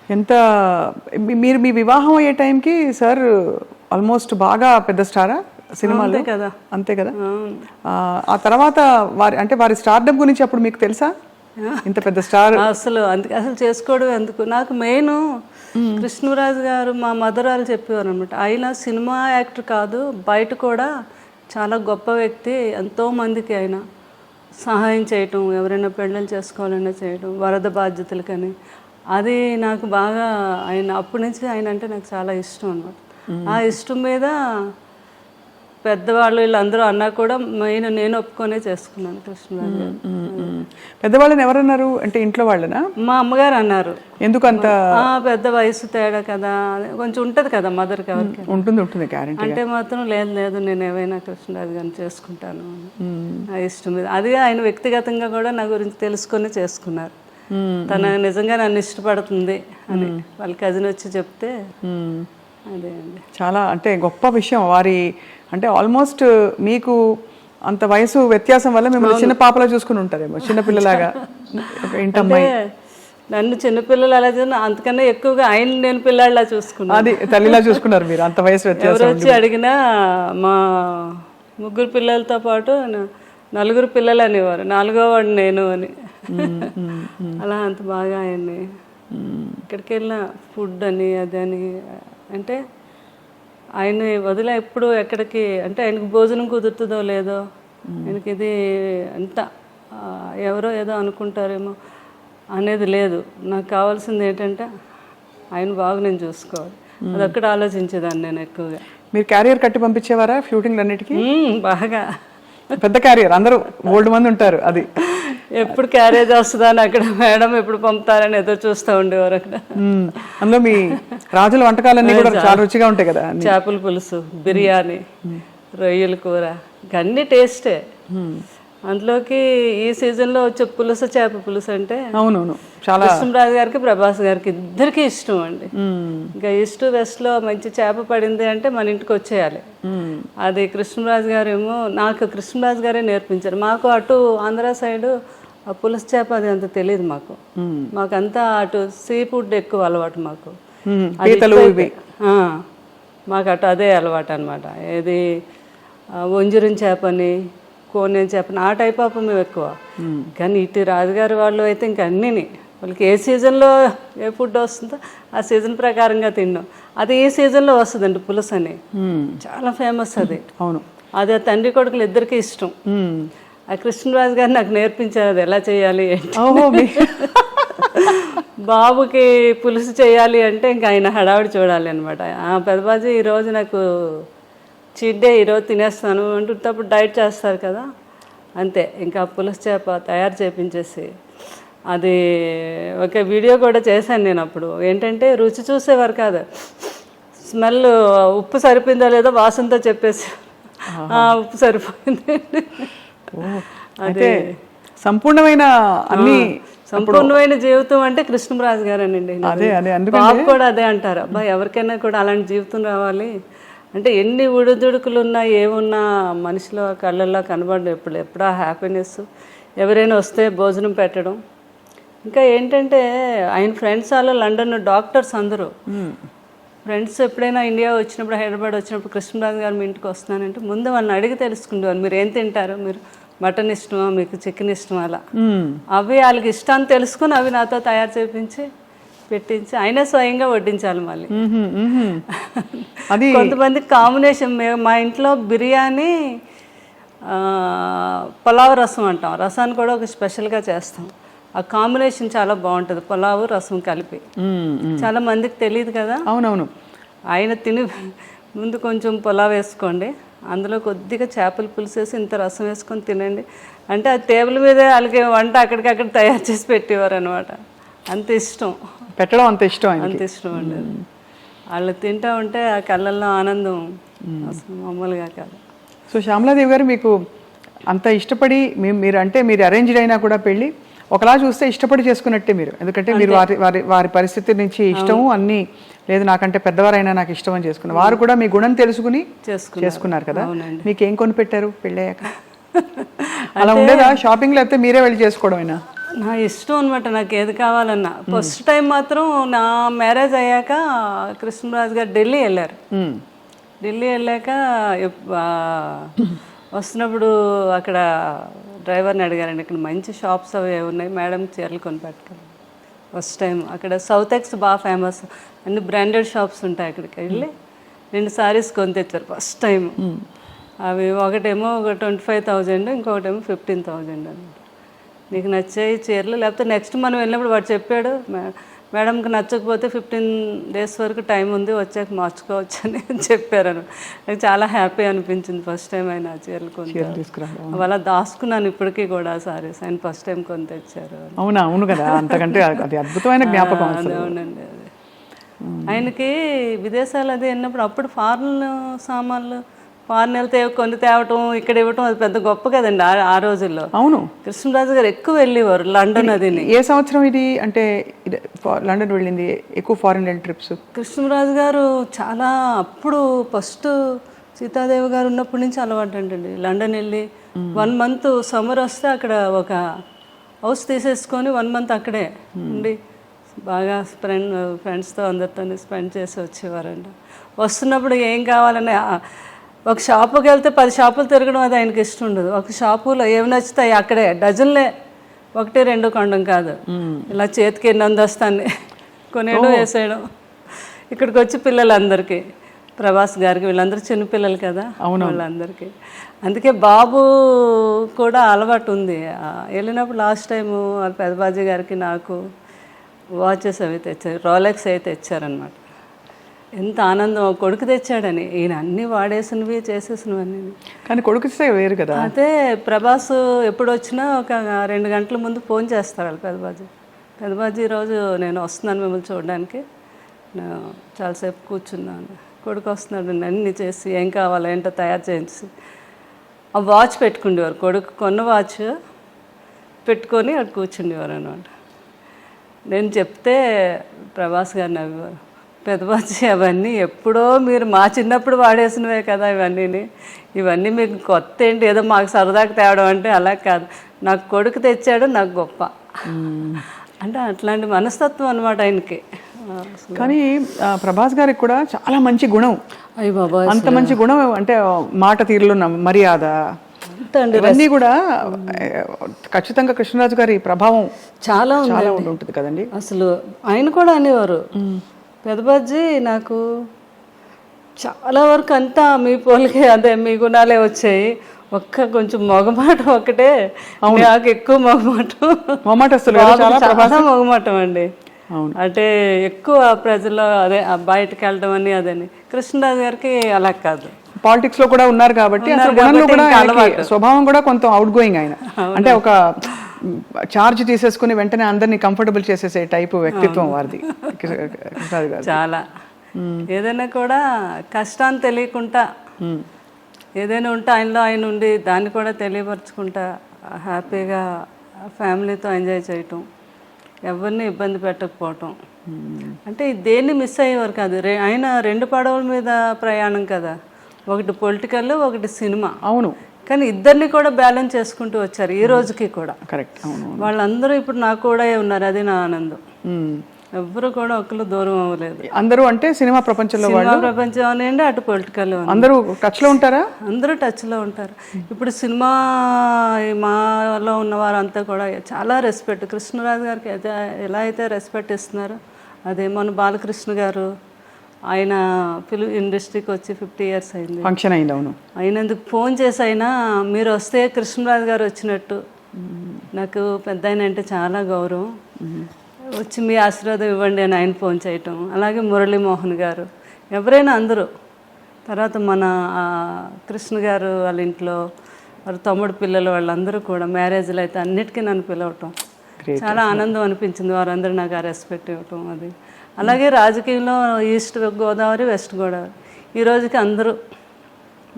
ఎంత మీరు మీ వివాహం అయ్యే టైంకి సార్ ఆల్మోస్ట్ బాగా పెద్ద స్టారా సినిమాలో కదా? అంతే కదా. ఆ తర్వాత వారి స్టార్డమ్ గురించి అప్పుడు మీకు తెలుసా? ఇంత పెద్ద స్టార్ అసలు చేసుకోవడం ఎందుకు. నాకు మెయిన్ కృష్ణరాజు గారు మా మదర్ వాళ్ళు చెప్పేవారు అనమాట, ఆయన సినిమా యాక్టర్ కాదు, బయట కూడా చాలా గొప్ప వ్యక్తి. ఎంతోమందికి ఆయన సహాయం చేయటం, ఎవరైనా పెళ్ళిళ్ళు చేసుకోవాలన్నా చేయటం, వరద బాధ్యతలకని. అది నాకు బాగా ఆయన అప్పటి నుంచి ఆయన అంటే నాకు చాలా ఇష్టం అనమాట. ఆ ఇష్టం మీద పెద్దవాళ్ళు వీళ్ళందరూ అన్నా కూడా మెయిన్ నేను ఒప్పుకొనే చేసుకున్నాను కృష్ణరాజు గారు. పెద్దవాళ్ళని ఎవరన్నారు అంటే ఇంట్లో వాళ్ళనా? మా అమ్మగారు అన్నారు. ఎందుకంత పెద్ద వయసు తేడా కదా, కొంచెం ఉంటుంది కదా మదర్కి, ఎవరికి ఉంటుంది గ్యారెంటీ అంటే మాత్రం లేదు నేను ఏమైనా కృష్ణరాజు గారిని చేసుకుంటాను ఆ ఇష్టం మీద. అది ఆయన వ్యక్తిగతంగా కూడా నా గురించి తెలుసుకొని చేసుకున్నారు. తన నిజంగా నన్ను ఇష్టపడుతుంది అని వాళ్ళ కజిన్ వచ్చి చెప్తే అదే అండి చాలా అంటే గొప్ప విషయం. వారి అంటే ఆల్మోస్ట్ మీకు అంత వయసు వ్యత్యాసం వల్ల మిమ్మల్ని చిన్న పాపలా చూసుకుని ఉంటారేమో, చిన్నపిల్లలాగా. ఇంటమ్మాయి నన్ను చిన్నపిల్లలు అలా చూసిన, అంతకన్నా ఎక్కువగా ఆయన నేను పిల్లాడిలా చూసుకున్నాను. అది తల్లిలా చూసుకున్నారు మీరు, అంత వయసు వ్యత్యాసం. ఎవరు వచ్చి అడిగినా మా 3 పిల్లలతో పాటు 4 పిల్లలు అనేవారు, 4వ వాడు నేను అని. అలా అంత బాగా ఆయన్ని ఎక్కడికి వెళ్ళిన ఫుడ్ అని అదని, అంటే ఆయన వదిలే ఎప్పుడు ఎక్కడికి, అంటే ఆయనకు భోజనం కుదురుతుందో లేదో, ఆయనకి ఇది అంత ఎవరో ఏదో అనుకుంటారేమో అనేది లేదు. నాకు కావాల్సింది ఏంటంటే ఆయన బాగా నేను చూసుకోవాలి, అదొక్కటి ఆలోచించేదాన్ని నేను ఎక్కువగా. మీరు క్యారియర్ కట్టి పంపించేవారా షూటింగ్లు అన్నిటికీ? బాగా పెద్ద క్యారియర్, అందరూ ఓల్డ్ మంది ఉంటారు. అది ఎప్పుడు క్యారేజ్ వస్తుందా అని అక్కడ మేడం ఎప్పుడు పంపుతారని ఎదురు చూస్తూ ఉండేవారు అక్కడ. అందులో మీ రాజుల వంటకాలన్నీ కూడా చాలా రుచిగా ఉంటాయి కదా. చేపల పులుసు, బిర్యానీ, రొయ్యల కూర, అన్ని టేస్టే. అందులోకి ఈ సీజన్లో వచ్చే పులుసు, చేప పులుసు అంటే అవునవును చాలా కృష్ణరాజు గారికి ప్రభాస్ గారికి ఇద్దరికి ఇష్టం అండి. ఇంకా ఈస్ట్ వెస్ట్లో మంచి చేప పడింది అంటే మన ఇంటికి వచ్చేయాలి. అది కృష్ణరాజు గారు ఏమో, నాకు కృష్ణరాజు గారే నేర్పించారు. మాకు అటు ఆంధ్ర సైడ్ ఆ పులుసు చేప అది అంత తెలియదు మాకంతా అటు సీ ఫుడ్ ఎక్కువ అలవాటు మాకు. మాకు అదే అలవాటు అనమాట. ఏది వంజరం చేపని, కోనేరు చేపని, ఆ టైప్ ఆఫ్ మేము ఎక్కువ. కానీ ఇటు రాజుగారి వాళ్ళు అయితే ఇంకా అన్నీని వాళ్ళకి ఏ సీజన్లో ఏ ఫుడ్ వస్తుందో ఆ సీజన్ ప్రకారంగా తిన్నాం. అది ఈ సీజన్లో వస్తుందండి పులుసు అని, చాలా ఫేమస్ అది. అవును, అది తండ్రి కొడుకులు ఇద్దరికీ ఇష్టం. ఆ కృష్ణరాజు గారు నాకు నేర్పించారు అది ఎలా చేయాలి ఏంటి. బాబుకి పులుసు చేయాలి అంటే ఇంకా ఆయన హడావిడి చూడాలి అనమాట. పెద్దబాజీ ఈరోజు నాకు చీట్ డే, ఈరోజు తినేస్తాను అంటున్నప్పుడు డైట్ చేస్తారు కదా, అంతే. ఇంకా పులుసు చేప తయారు చేపించేసి అది ఒక వీడియో కూడా చేశాను నేను. అప్పుడు ఏంటంటే రుచి చూసేవారు కాదు, స్మెల్ ఉప్పు సరిపోయిందో లేదో వాసనతో చెప్పేసి ఉప్పు సరిపోయింది. అదే సంపూర్ణమైన అన్ని సంపూర్ణమైన జీవితం అంటే కృష్ణరాజు గారేనండి. బాబు కూడా అదే అంటారు, అబ్బాయి ఎవరికైనా కూడా అలాంటి జీవితం రావాలి అంటే ఎన్ని ఉడుదుడుకులు ఉన్నా ఏమున్నా మనిషిలో కళ్ళల్లో కనబడడం ఎప్పుడా హ్యాపీనెస్. ఎవరైనా వస్తే భోజనం పెట్టడం. ఇంకా ఏంటంటే ఆయన ఫ్రెండ్స్ వాళ్ళు లండన్ డాక్టర్స్ అందరూ ఫ్రెండ్స్ ఎప్పుడైనా ఇండియా వచ్చినప్పుడు, హైదరాబాద్ వచ్చినప్పుడు కృష్ణరాజు గారు మీ ఇంటికి వస్తున్నానంటే ముందు వాళ్ళని అడిగి తెలుసుకుంటారు, మీరు ఏం తింటారు, మీరు మటన్ ఇష్టమా, మీకు చికెన్ ఇష్టమా, అలా అవి వాళ్ళకి ఇష్టాన్ని తెలుసుకుని అవి నాతో తయారు చేయించి పెట్టించి ఆయనే స్వయంగా వడ్డించాలి. మళ్ళీ కొంతమంది కాంబినేషన్, మా ఇంట్లో బిర్యానీ పులావ్ రసం అంటాం, రసాన్ని కూడా ఒక స్పెషల్గా చేస్తాం. ఆ కాంబినేషన్ చాలా బాగుంటుంది, పులావు రసం కలిపి. చాలా మందికి తెలియదు కదా. అవునవును. ఆయన తిని ముందు కొంచెం పులావ్ వేసుకోండి, అందులో కొద్దిగా చేపల పులుసు వేసి ఇంత రసం వేసుకొని తినండి అంటే ఆ టేబుల్ మీదే వాళ్ళకి వంట అక్కడికక్కడ తయారు చేసి పెట్టేవారు అనమాట. అంత ఇష్టం, పెట్టడం అంత ఇష్టం, అంత ఇష్టం అండి. వాళ్ళు తింటూ ఉంటే ఆ కళ్ళల్లో ఆనందం అసలు మామూలుగా కాదు. సో శ్యామలాదేవి గారు, మీకు అంత ఇష్టపడి మీరు అంటే మీరు అరేంజ్డ్ అయినా కూడా పెళ్ళి ఒకలా చూస్తే ఇష్టపడి చేసుకున్నట్టే మీరు, ఎందుకంటే మీరు వారి పరిస్థితి నుంచి ఇష్టము అన్నీ లేదు, నాకంటే పెద్దవారైనా నాకు ఇష్టం అని చేసుకున్నారు. వారు కూడా మీ గుణం తెలుసుకుని చేసుకున్నారు కదా. మీకు ఏం కొని పెట్టారు పెళ్ళయ్యాక? అలా ఉండేదా షాపింగ్, లేకపోతే మీరే వెళ్ళి చేసుకోవడమేనా? నా ఇష్టం అనమాట, నాకు ఏది కావాలన్నా. ఫస్ట్ టైం మాత్రం నా మ్యారేజ్ అయ్యాక కృష్ణరాజు గారు ఢిల్లీ వెళ్ళారు. ఢిల్లీ వెళ్ళాక వస్తున్నప్పుడు అక్కడ డ్రైవర్ని అడిగారండి, ఇక్కడ మంచి షాప్స్ అవి ఉన్నాయి మేడం, చీరలు కొనిపెట్టుకోండి. ఫస్ట్ టైం అక్కడ సౌత్ ఎక్స్ బాగా ఫేమస్, అన్ని బ్రాండెడ్ షాప్స్ ఉంటాయి. అక్కడికి వెళ్ళి 2 సారీస్ కొని తెచ్చారు ఫస్ట్ టైం. అవి ఒకటేమో 25,000, ఇంకొకటేమో 15,000 అనమాట. నీకు నచ్చాయి చీరలు, లేకపోతే నెక్స్ట్ మనం వెళ్ళినప్పుడు వాడు చెప్పాడు, మేడంకి నచ్చకపోతే 15 days వరకు టైం ఉంది, వచ్చాక మార్చుకోవచ్చు అని చెప్పారు. నాకు చాలా హ్యాపీ అనిపించింది ఫస్ట్ టైం ఆయన చీరలు కొని. అలా దాచుకున్నాను ఇప్పటికీ కూడా సారీస్, ఆయన ఫస్ట్ టైం కొని తెచ్చారు. అవునా? అవును కదా, అంతకంటే అది అద్భుతమైన జ్ఞాపకం. అవునండి. అది ఆయనకి విదేశాలు అది వెళ్ళినప్పుడు అప్పుడు ఫారెన్ సామాన్లు ఫారెన్ వెళ్తే కొన్ని తేవటం, ఇక్కడ ఇవ్వటం అది పెద్ద గొప్ప కదండి ఆ రోజుల్లో. అవును, కృష్ణరాజు గారు ఎక్కువ వెళ్ళేవారు లండన్. అది ఏ సంవత్సరం ఇది అంటే లండన్ వెళ్ళింది ఎక్కువ ఫారెన్ ట్రిప్స్? కృష్ణరాజు గారు చాలా అప్పుడు ఫస్ట్ సీతాదేవి గారు ఉన్నప్పటి నుంచి అలవాటు అంటండి. లండన్ వెళ్ళి 1 month సమ్మర్ వస్తే అక్కడ ఒక హౌస్ తీసేసుకొని 1 month అక్కడే ఉండి బాగా ఫ్రెండ్స్తో అందరితో స్పెండ్ చేసి వచ్చేవారండి. వస్తున్నప్పుడు ఏం కావాలని ఒక షాపుకి వెళ్తే 10 షాపులు తిరగడం అది ఆయనకి ఇష్టం ఉండదు. ఒక షాపులో ఏమి నచ్చుతాయి అక్కడే డజన్లే, 1-2 కొనడం కాదు, ఇలా చేతికి నందొస్తాన్ని కొనేయడం వేసేయడం. ఇక్కడికి వచ్చి పిల్లలందరికీ, ప్రభాస్ గారికి వీళ్ళందరూ చిన్నపిల్లలు కదా వాళ్ళందరికీ. అందుకే బాబు కూడా అలవాటు ఉంది. వెళ్ళినప్పుడు లాస్ట్ టైము వాళ్ళ పెద్దబాజీ గారికి నాకు వాచెస్ అవి తెచ్చారు, రోలెక్స్ అయితే తెచ్చారనమాట. ఎంత ఆనందం, కొడుకు తెచ్చాడని. ఈయన అన్నీ వాడేసినవి చేసేసినవన్నీ. కానీ కొడుకు వేరు కదా. అయితే ప్రభాస్ ఎప్పుడు వచ్చినా ఒక 2 గంటల ముందు ఫోన్ చేస్తారు వాళ్ళు పెద్దబాజీ ఈరోజు నేను వస్తున్నాను మిమ్మల్ని చూడడానికి, నేను చాలాసేపు కూర్చున్నాను, కొడుకు వస్తున్నాడు అన్నీ చేసి ఏం కావాలో ఏంటో తయారు చేయించి ఆ వాచ్ పెట్టుకుండేవారు. కొడుకు కొన్న వాచ్ పెట్టుకొని అక్కడ కూర్చుండేవారు అనమాట. నేను చెప్తే ప్రభాస్ గారు నవ్వేవారు, పెద్దబాజీ అవన్నీ ఎప్పుడో మీరు మా చిన్నప్పుడు వాడేసినవే కదా ఇవన్నీ మీకు కొత్త ఏంటి, ఏదో మాకు సరదాకి తేవడం అంటే అలా కాదు, నాకు కొడుకు తెచ్చాడు నాకు గొప్ప అంటే అట్లాంటి మనస్తత్వం అనమాట ఆయనకి. కానీ ప్రభాస్ గారికి కూడా చాలా మంచి గుణం, అయ్యి బాబా అంత మంచి గుణం అంటే మాట తీరులో మర్యాద అండి ఇవన్నీ కూడా ఖచ్చితంగా కృష్ణరాజు గారి ప్రభావం చాలా చాలా ఉంటుంది కదండి. అసలు ఆయన కూడా అనేవారు, పెదబాజీ నాకు చాలా వరకు అంతా మీ పోలికే, అదే మీ గుణాలే వచ్చాయి, ఒక్క కొంచెం మొగమాటం ఒకటే నాకు ఎక్కువ మొగమాటం మొగమాటం అండి. అంటే ఎక్కువ ప్రజల్లో అదే బయటకు వెళ్ళడం అని అదని. కృష్ణరాజు గారికి అలా కాదు, పాలిటిక్స్ లో కూడా ఉన్నారు కాబట్టి అసలు గుణంలో కూడా స్వభావం కూడా కొంత అవుట్ గోయింగ్ ఆయన, అంటే ఒక చార్జ్ తీసేసుకుని వెంటనే అందరినీ కంఫర్టబుల్ చేసేసే టైపు వ్యక్తిత్వం వారిది కృష్ణరాజు గారు. చాలా ఏదైనా కూడా కష్టాన్ని తెలియకుండా ఏదైనా ఉంటే ఆయనలో ఆయన ఉండి దాన్ని కూడా తెలియపరచుకుంటా హ్యాపీగా ఫ్యామిలీతో ఎంజాయ్ చేయటం, ఎవరిని ఇబ్బంది పెట్టకపోవటం. అంటే దేన్ని మిస్ అయ్యేవారు కాదు. ఆయన 2 పడవల మీద ప్రయాణం కదా, ఒకటి పొలిటికల్, ఒకటి సినిమా. అవును, కానీ ఇద్దరిని కూడా బ్యాలెన్స్ చేసుకుంటూ వచ్చారు ఈ రోజుకి కూడా. కరెక్ట్. అవును, వాళ్ళందరూ ఇప్పుడు నాకు కూడా ఉన్నారు, అది నా ఆనందం. ఎవ్వరు కూడా ఒకళ్ళు దూరం అవ్వలేదు. అందరూ అంటే సినిమా ప్రపంచంలో ప్రపంచం అనండి, అటు పొలిటికల్ అందరూ టచ్ లో ఉంటారా? అందరూ టచ్ లో ఉంటారు. ఇప్పుడు సినిమా మాలో ఉన్న వారంతా కూడా చాలా రెస్పెక్ట్, కృష్ణరాజు గారికి అయితే ఎలా అయితే రెస్పెక్ట్ ఇస్తున్నారో అదే. మన బాలకృష్ణ గారు ఆయన ఫిల్మ్ ఇండస్ట్రీకి వచ్చి 50 years అయింది, ఫంక్షన్ అయింది. అవును, అయినందుకు ఫోన్ చేసి అయినా మీరు వస్తే కృష్ణరాజు గారు వచ్చినట్టు, నాకు పెద్ద ఆయన అంటే చాలా గౌరవం, వచ్చి మీ ఆశీర్వాదం ఇవ్వండి అని ఆయన ఫోన్ చేయటం. అలాగే మురళీమోహన్ గారు, ఎవరైనా అందరూ. తర్వాత మన కృష్ణ గారు వాళ్ళ ఇంట్లో వారి తమ్ముడు పిల్లలు వాళ్ళందరూ కూడా మ్యారేజ్లు అయితే అన్నిటికీ నన్ను పిలవటం చాలా ఆనందం అనిపించింది. వారందరూ నాకు ఆ రెస్పెక్ట్ ఇవ్వటం అది. అలాగే రాజకీయంలో ఈస్ట్ గోదావరి, వెస్ట్ గోదావరి ఈ రోజుకి అందరూ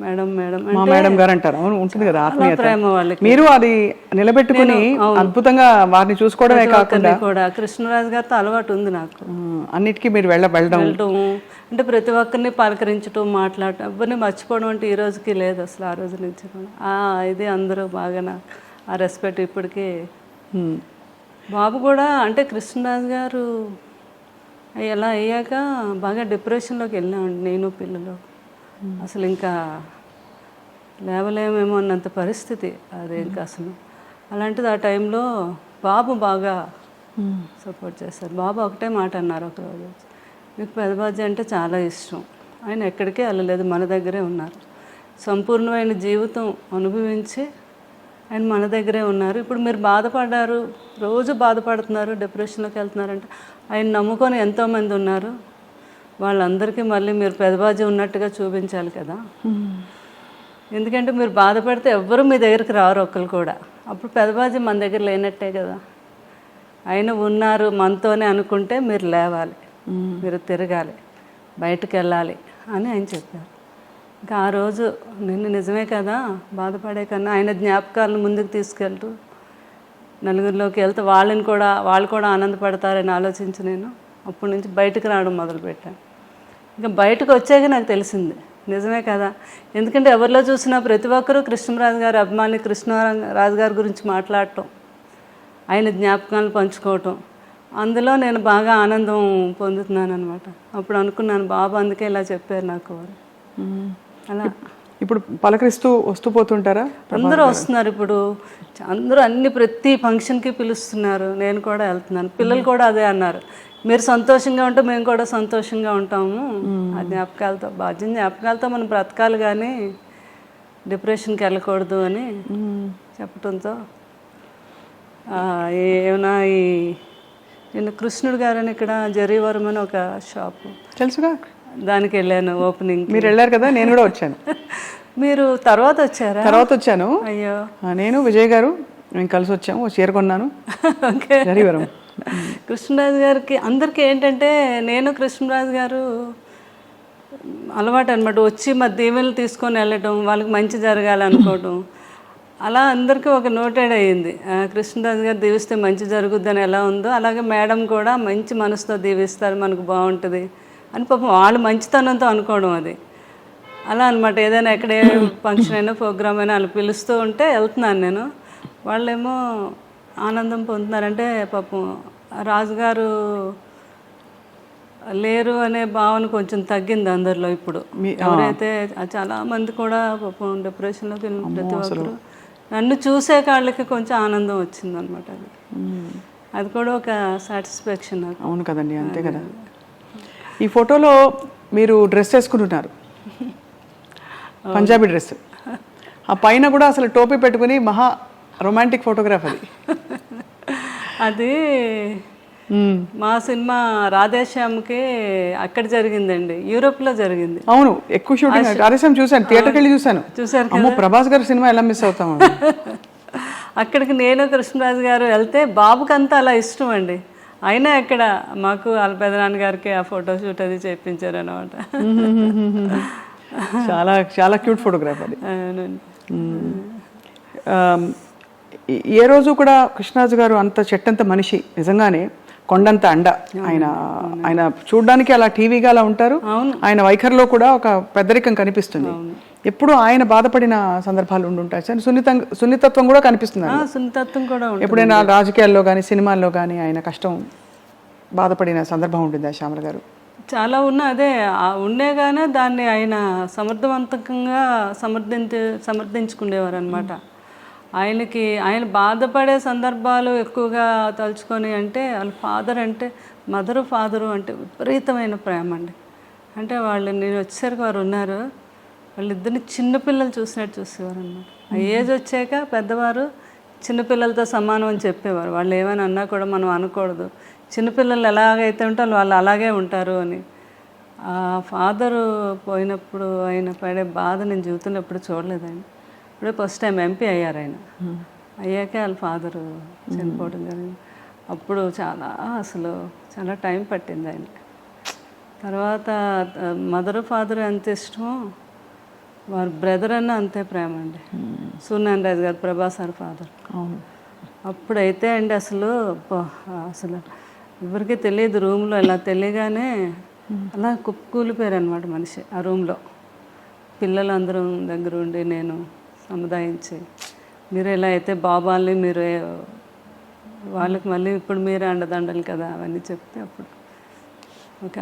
మేడం మేడం మా మేడం గారు అంటారు. అవును, ఉంటుంది కదా ఆత్మీయత, ప్రేమ వాళ్ళకి. మీరు అది నిలబెట్టుకుని అద్భుతంగా వారిని చూసుకోవడమే కాకుండా కూడా కృష్ణరాజు గారితో అలవాటు ఉంది నాకు. అన్నిటికీ మీరు వెళ్ళడం అంటే ప్రతి ఒక్కరిని పలకరించడం, మాట్లాడటం, ఎవరిని మర్చిపోవడం అంటే ఈ రోజుకి లేదు అసలు. ఆ రోజు నుంచి కూడా ఇది అందరూ బాగా ఆ రెస్పెక్ట్ ఇప్పటికీ. బాబు కూడా అంటే కృష్ణరాజు గారు ఎలా అయ్యాక బాగా డిప్రెషన్లోకి వెళ్ళామండి నేను పిల్లలు. అసలు ఇంకా లేవలేమేమో అన్నంత పరిస్థితి అది. ఇంకా అసలు అలాంటిది ఆ టైంలో బాబు బాగా సపోర్ట్ చేస్తారు. బాబు ఒకటే మాట అన్నారు ఒకరోజు, మీకు పెదబాజీ అంటే చాలా ఇష్టం, ఆయన ఎక్కడికే వెళ్ళలేదు, మన దగ్గరే ఉన్నారు, సంపూర్ణమైన జీవితం అనుభవించి ఆయన మన దగ్గరే ఉన్నారు. ఇప్పుడు మీరు బాధపడ్డారు, రోజు బాధపడుతున్నారు, డిప్రెషన్లోకి వెళ్తున్నారంటే ఆయన నమ్ముకొని ఎంతోమంది ఉన్నారు, వాళ్ళందరికీ మళ్ళీ మీరు పెదబాజీ ఉన్నట్టుగా చూపించాలి కదా. ఎందుకంటే మీరు బాధపడితే ఎవ్వరూ మీ దగ్గరికి రారు ఒక్కరు కూడా. అప్పుడు పెదబాజీ మన దగ్గర లేనట్టే కదా. ఆయన ఉన్నారు మనతోనే అనుకుంటే మీరు లేవాలి, మీరు తిరగాలి, బయటకు వెళ్ళాలి అని ఆయన చెప్పారు. ఇంకా ఆ రోజు నిజమే కదా, బాధపడే కన్నా ఆయన జ్ఞాపకాలను ముందుకు తీసుకెళ్తూ నలుగురిలోకి వెళ్తే వాళ్ళు కూడా ఆనందపడతారని ఆలోచించి నేను అప్పటి నుంచి బయటకు రావడం మొదలుపెట్టాను. ఇంకా బయటకు వచ్చాక నాకు తెలిసింది నిజమే కదా. ఎందుకంటే ఎవరిలో చూసినా ప్రతి ఒక్కరూ కృష్ణరాజు గారి అభిమాని, కృష్ణరాజు గారి గురించి మాట్లాడటం, ఆయన జ్ఞాపకాలను పంచుకోవటం, అందులో నేను బాగా ఆనందం పొందుతున్నాను అనమాట. అప్పుడు అనుకున్నాను బాబు అందుకే ఇలా చెప్పారు నాకు. అలా ఇప్పుడు పలకరిస్తూ వస్తూ పోతుంటారా? అందరూ వస్తున్నారు ఇప్పుడు, అందరూ ప్రతి ఫంక్షన్కి పిలుస్తున్నారు, నేను కూడా వెళ్తున్నాను. పిల్లలు కూడా అదే అన్నారు, మీరు సంతోషంగా ఉంటే మేము కూడా సంతోషంగా ఉంటాము, ఆ జ్ఞాపకాలతో జ్ఞాపకాలతో మనం బ్రతకాలి కానీ డిప్రెషన్కి వెళ్ళకూడదు అని చెప్పడంతో ఏమైనా నేను కృష్ణుడు గారని ఇక్కడ జరీవరం అని ఒక షాపు తెలుసుగా, దానికి వెళ్ళాను ఓపెనింగ్. మీరు వెళ్ళారు కదా, నేను కూడా వచ్చాను. మీరు తర్వాత వచ్చారా? తర్వాత వచ్చాను. అయ్యో, నేను విజయ్ గారు మేము కలిసి వచ్చాము, చీర కొన్నాను. జరీవరం కృష్ణరాజు గారికి అందరికీ ఏంటంటే నేను కృష్ణరాజు గారు అలవాటు అనమాట, వచ్చి మా దీవెనలు తీసుకొని వెళ్ళటం, వాళ్ళకి మంచి జరగాలనుకోవటం, అలా అందరికీ ఒక నోటెడ్ అయ్యింది. కృష్ణరాజు గారు దీవిస్తే మంచి జరుగుద్దని ఎలా ఉందో అలాగే మేడం కూడా మంచి మనసుతో దీవిస్తారు, మనకు బాగుంటుంది అని పాపం వాళ్ళు మంచితనంతో అనుకోవడం అది. అలా అనమాట. ఏదైనా ఎక్కడ ఏ ఫంక్షన్ అయినా ప్రోగ్రామ్ అయినా వాళ్ళు పిలుస్తూ ఉంటే వెళ్తున్నాను నేను, వాళ్ళేమో ఆనందం పొందుతున్నారంటే పాపం రాజుగారు లేరు అనే భావన కొంచెం తగ్గింది అందరిలో ఇప్పుడు. ఎవరైతే చాలా మంది కూడా పాపం డిప్రెషన్లోకి వెళ్ళిన ప్రతి ఒక్కరు నన్ను చూసే వాళ్ళకి కొంచెం ఆనందం వచ్చింది అనమాట. అది కూడా ఒక సాటిస్ఫాక్షన్ నాకు. అవును కదండి, అంతే కదా. ఈ ఫోటోలో మీరు డ్రెస్ వేసుకుంటున్నారు, పంజాబీ డ్రెస్. ఆ పైన కూడా అసలు టోపీ పెట్టుకుని మహా రొమాంటిక్ ఫోటోగ్రాఫ్ అది. అది మా సినిమా రాధేశ్యామ్కి అక్కడ జరిగిందండి, యూరోప్లో జరిగింది. అవును, ఎక్కువ షూటింగ్ రాధేశ్యామ్ చూశాను, థియేటర్కి వెళ్ళి చూశాను. చూసారు అమ్మో, ప్రభాస్ గారి సినిమా ఎలా మిస్ అవుతాం. అక్కడికి నేను కృష్ణరాజు గారు వెళ్తే బాబుకంతా అలా ఇష్టం అండి. అయినా ఇక్కడ మాకు వాళ్ళ పెదనాన్న గారికి ఆ ఫోటో షూట్ అది చేయించారు అనమాట. చాలా చాలా క్యూట్ ఫోటోగ్రాఫ్ అది. అవునండి. ఏ రోజు కూడా కృష్ణరాజు గారు అంత చెట్టంత మనిషి, నిజంగానే కొండంత అండ. ఆయన చూడడానికి అలా టీవీగా అలా ఉంటారు, ఆయన వైఖరిలో కూడా ఒక పెద్దరికం కనిపిస్తుంది. ఎప్పుడు ఆయన బాధపడిన సందర్భాలు ఉండుంటాయి సార్. సున్నితత్వం కూడా కనిపిస్తుంది. సున్నితత్వం కూడా ఎప్పుడైనా రాజకీయాల్లో కానీ సినిమాల్లో కానీ ఆయన కష్టం బాధపడిన సందర్భం ఉంటుందా శ్యామల గారు? చాలా అదే ఉండేగానే దాన్ని ఆయన సమర్థవంతంగా సమర్థించుకునేవారు అనమాట. ఆయన బాధపడే సందర్భాలు ఎక్కువగా తలుచుకొని అంటే వాళ్ళ ఫాదర్ అంటే ఫాదరు అంటే విపరీతమైన ప్రేమ అండి. అంటే వాళ్ళు నేను వచ్చేసరికి వారు ఉన్నారు, వాళ్ళిద్దరిని చిన్నపిల్లలు చూసినట్టు చూసేవారు అనమాట. ఆ ఏజ్ వచ్చాక పెద్దవారు చిన్నపిల్లలతో సమానం అని చెప్పేవారు. వాళ్ళు ఏమైనా అన్నా కూడా మనం అనకూడదు, చిన్నపిల్లలు ఎలాగైతే ఉంటారో వాళ్ళు అలాగే ఉంటారు అని. ఆ ఫాదరు పోయినప్పుడు ఆయన పడే బాధ నేను జీవితంలో ఎప్పుడు చూడలేదండి. ఇప్పుడే ఫస్ట్ టైం ఎంపీ అయ్యారు ఆయన. అయ్యాకే వాళ్ళ ఫాదరు చనిపోవడం జరిగింది. అప్పుడు చాలా టైం పట్టింది ఆయన. తర్వాత ఫాదరు ఎంత ఇష్టమో వారి బ్రదర్ అన్న అంతే ప్రేమ అండి. సూర్యనారాయణ రాజు గారు, ప్రభాస్ గారి ఫాదర్. అప్పుడైతే అండి అసలు ఎవరికి తెలియదు, రూమ్లో ఇలా తెలియగానే అలా కుప్పకూలిపోయారు అనమాట మనిషి ఆ రూమ్లో. పిల్లలందరం దగ్గర ఉండి నేను సముదాయించి, మీరు ఎలా అయితే బాబాల్ని మీరు వాళ్ళకి మళ్ళీ ఇప్పుడు మీరే అండదండలు కదా అవన్నీ చెప్తే అప్పుడు ఒక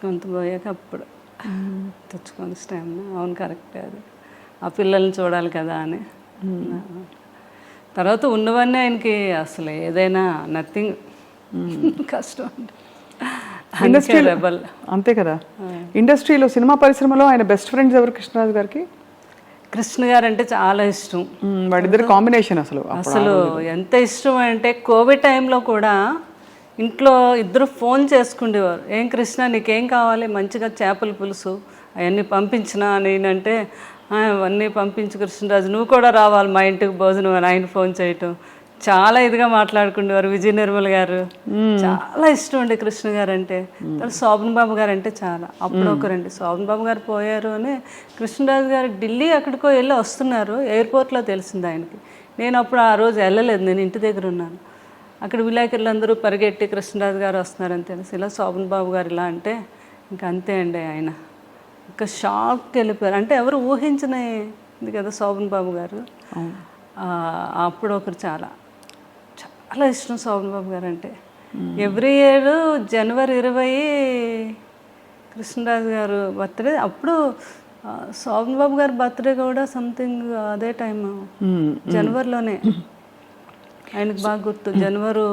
కొంత పోయాక అప్పుడు తెచ్చుకొని స్టామ్ అవును కరెక్టే, అది ఆ పిల్లల్ని చూడాలి కదా అని. తర్వాత ఉన్నవన్నీ ఆయనకి అసలు ఏదైనా నథింగ్, కష్టం ఇండస్ట్రీ రెబల్ అంతే కదా. ఇండస్ట్రీలో సినిమా పరిశ్రమలో ఆయన బెస్ట్ ఫ్రెండ్స్ ఎవరు కృష్ణరాజు గారికి? కృష్ణ గారు అంటే చాలా ఇష్టం. వాడిద్దరు కాంబినేషన్ అసలు ఎంత ఇష్టం అంటే కోవిడ్ టైంలో కూడా ఇంట్లో ఇద్దరు ఫోన్ చేసుకుండేవారు. ఏం కృష్ణ నీకేం కావాలి, మంచిగా చేపల పులుసు అవన్నీ పంపించినా నేనంటే అవన్నీ పంపించు కృష్ణరాజు, నువ్వు కూడా రావాలి మా ఇంటికి భోజనం అని ఆయన ఫోన్ చేయటం. చాలా ఇదిగా మాట్లాడుకునేవారు. విజయ నిర్మల్ గారు చాలా ఇష్టం అండి కృష్ణ గారు అంటే. శోభన్ బాబు గారు అంటే చాలా. అప్పుడు ఒకరండి శోభన్ బాబు గారు పోయారు అని కృష్ణరాజు గారు ఢిల్లీ ఎక్కడికో వెళ్ళి వస్తున్నారు, ఎయిర్పోర్ట్లో తెలిసింది ఆయనకి. నేను అప్పుడు ఆ రోజు వెళ్ళలేదు, నేను ఇంటి దగ్గర ఉన్నాను. అక్కడ విలేకరులందరూ పరిగెట్టి కృష్ణరాజు గారు వస్తున్నారని తెలిసి ఇలా శోభన్ బాబు గారు ఇలా అంటే ఇంకా అంతే అండి, ఆయన ఇంకా షాక్కి వెళ్ళిపోయారు. అంటే ఎవరు ఊహించినది కదా శోభన్ బాబు గారు. అప్పుడు ఒకరు చాలా ఇష్టం శోభన్ బాబు గారు అంటే. ఎవ్రీ ఇయర్ జనవరి 20 కృష్ణరాజు గారు బర్త్డే. అప్పుడు శోభన్ బాబు గారి బర్త్డే కూడా సంథింగ్ అదే టైం జనవరిలోనే. ఆయనకు బాగా గుర్తు, జనవరి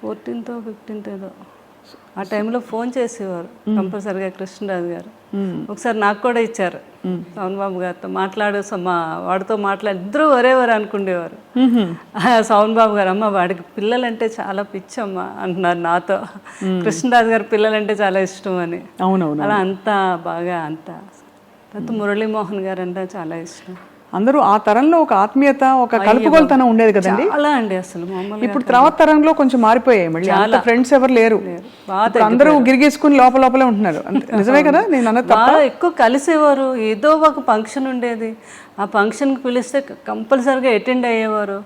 14th 15th ఏదో ఆ టైంలో ఫోన్ చేసేవారు కంపల్సరిగా కృష్ణరాజు గారు. ఒకసారి నాకు కూడా ఇచ్చారు శోభన్ బాబు గారితో వాడితో మాట్లాడి ఇద్దరు ఒరేవారు అనుకునేవారు. శోభన్ బాబు గారు అమ్మ వాడికి పిల్లలంటే చాలా పిచ్చమ్మ అంటున్నారు నాతో. కృష్ణరాజు గారు పిల్లలంటే చాలా ఇష్టం అని. అలా అంతా బాగా తర్వాత మురళీమోహన్ గారు అంటే చాలా ఇష్టం. అందరూ ఆ తరంలో ఒక ఆత్మీయత, ఒక కలుపుగోలుతనం ఉండేది కదండి. అలా అండి అసలు ఇప్పుడు తర్వాత తరంలో కొంచెం మారిపోయాయి, మళ్ళీ అంత ఫ్రెండ్స్ ఎవరు లేరు. అందరూ గిరిగేసుకుని లోపలే ఉంటున్నారు. నిజమే కదా నేను అన్నది? బాగా ఎక్కువ కలిసేవారు. ఏదో ఒక ఫంక్షన్ ఉండేది, ఆ ఫంక్షన్కి పిలిస్తే కంపల్సరిగా అటెండ్ అయ్యేవారు.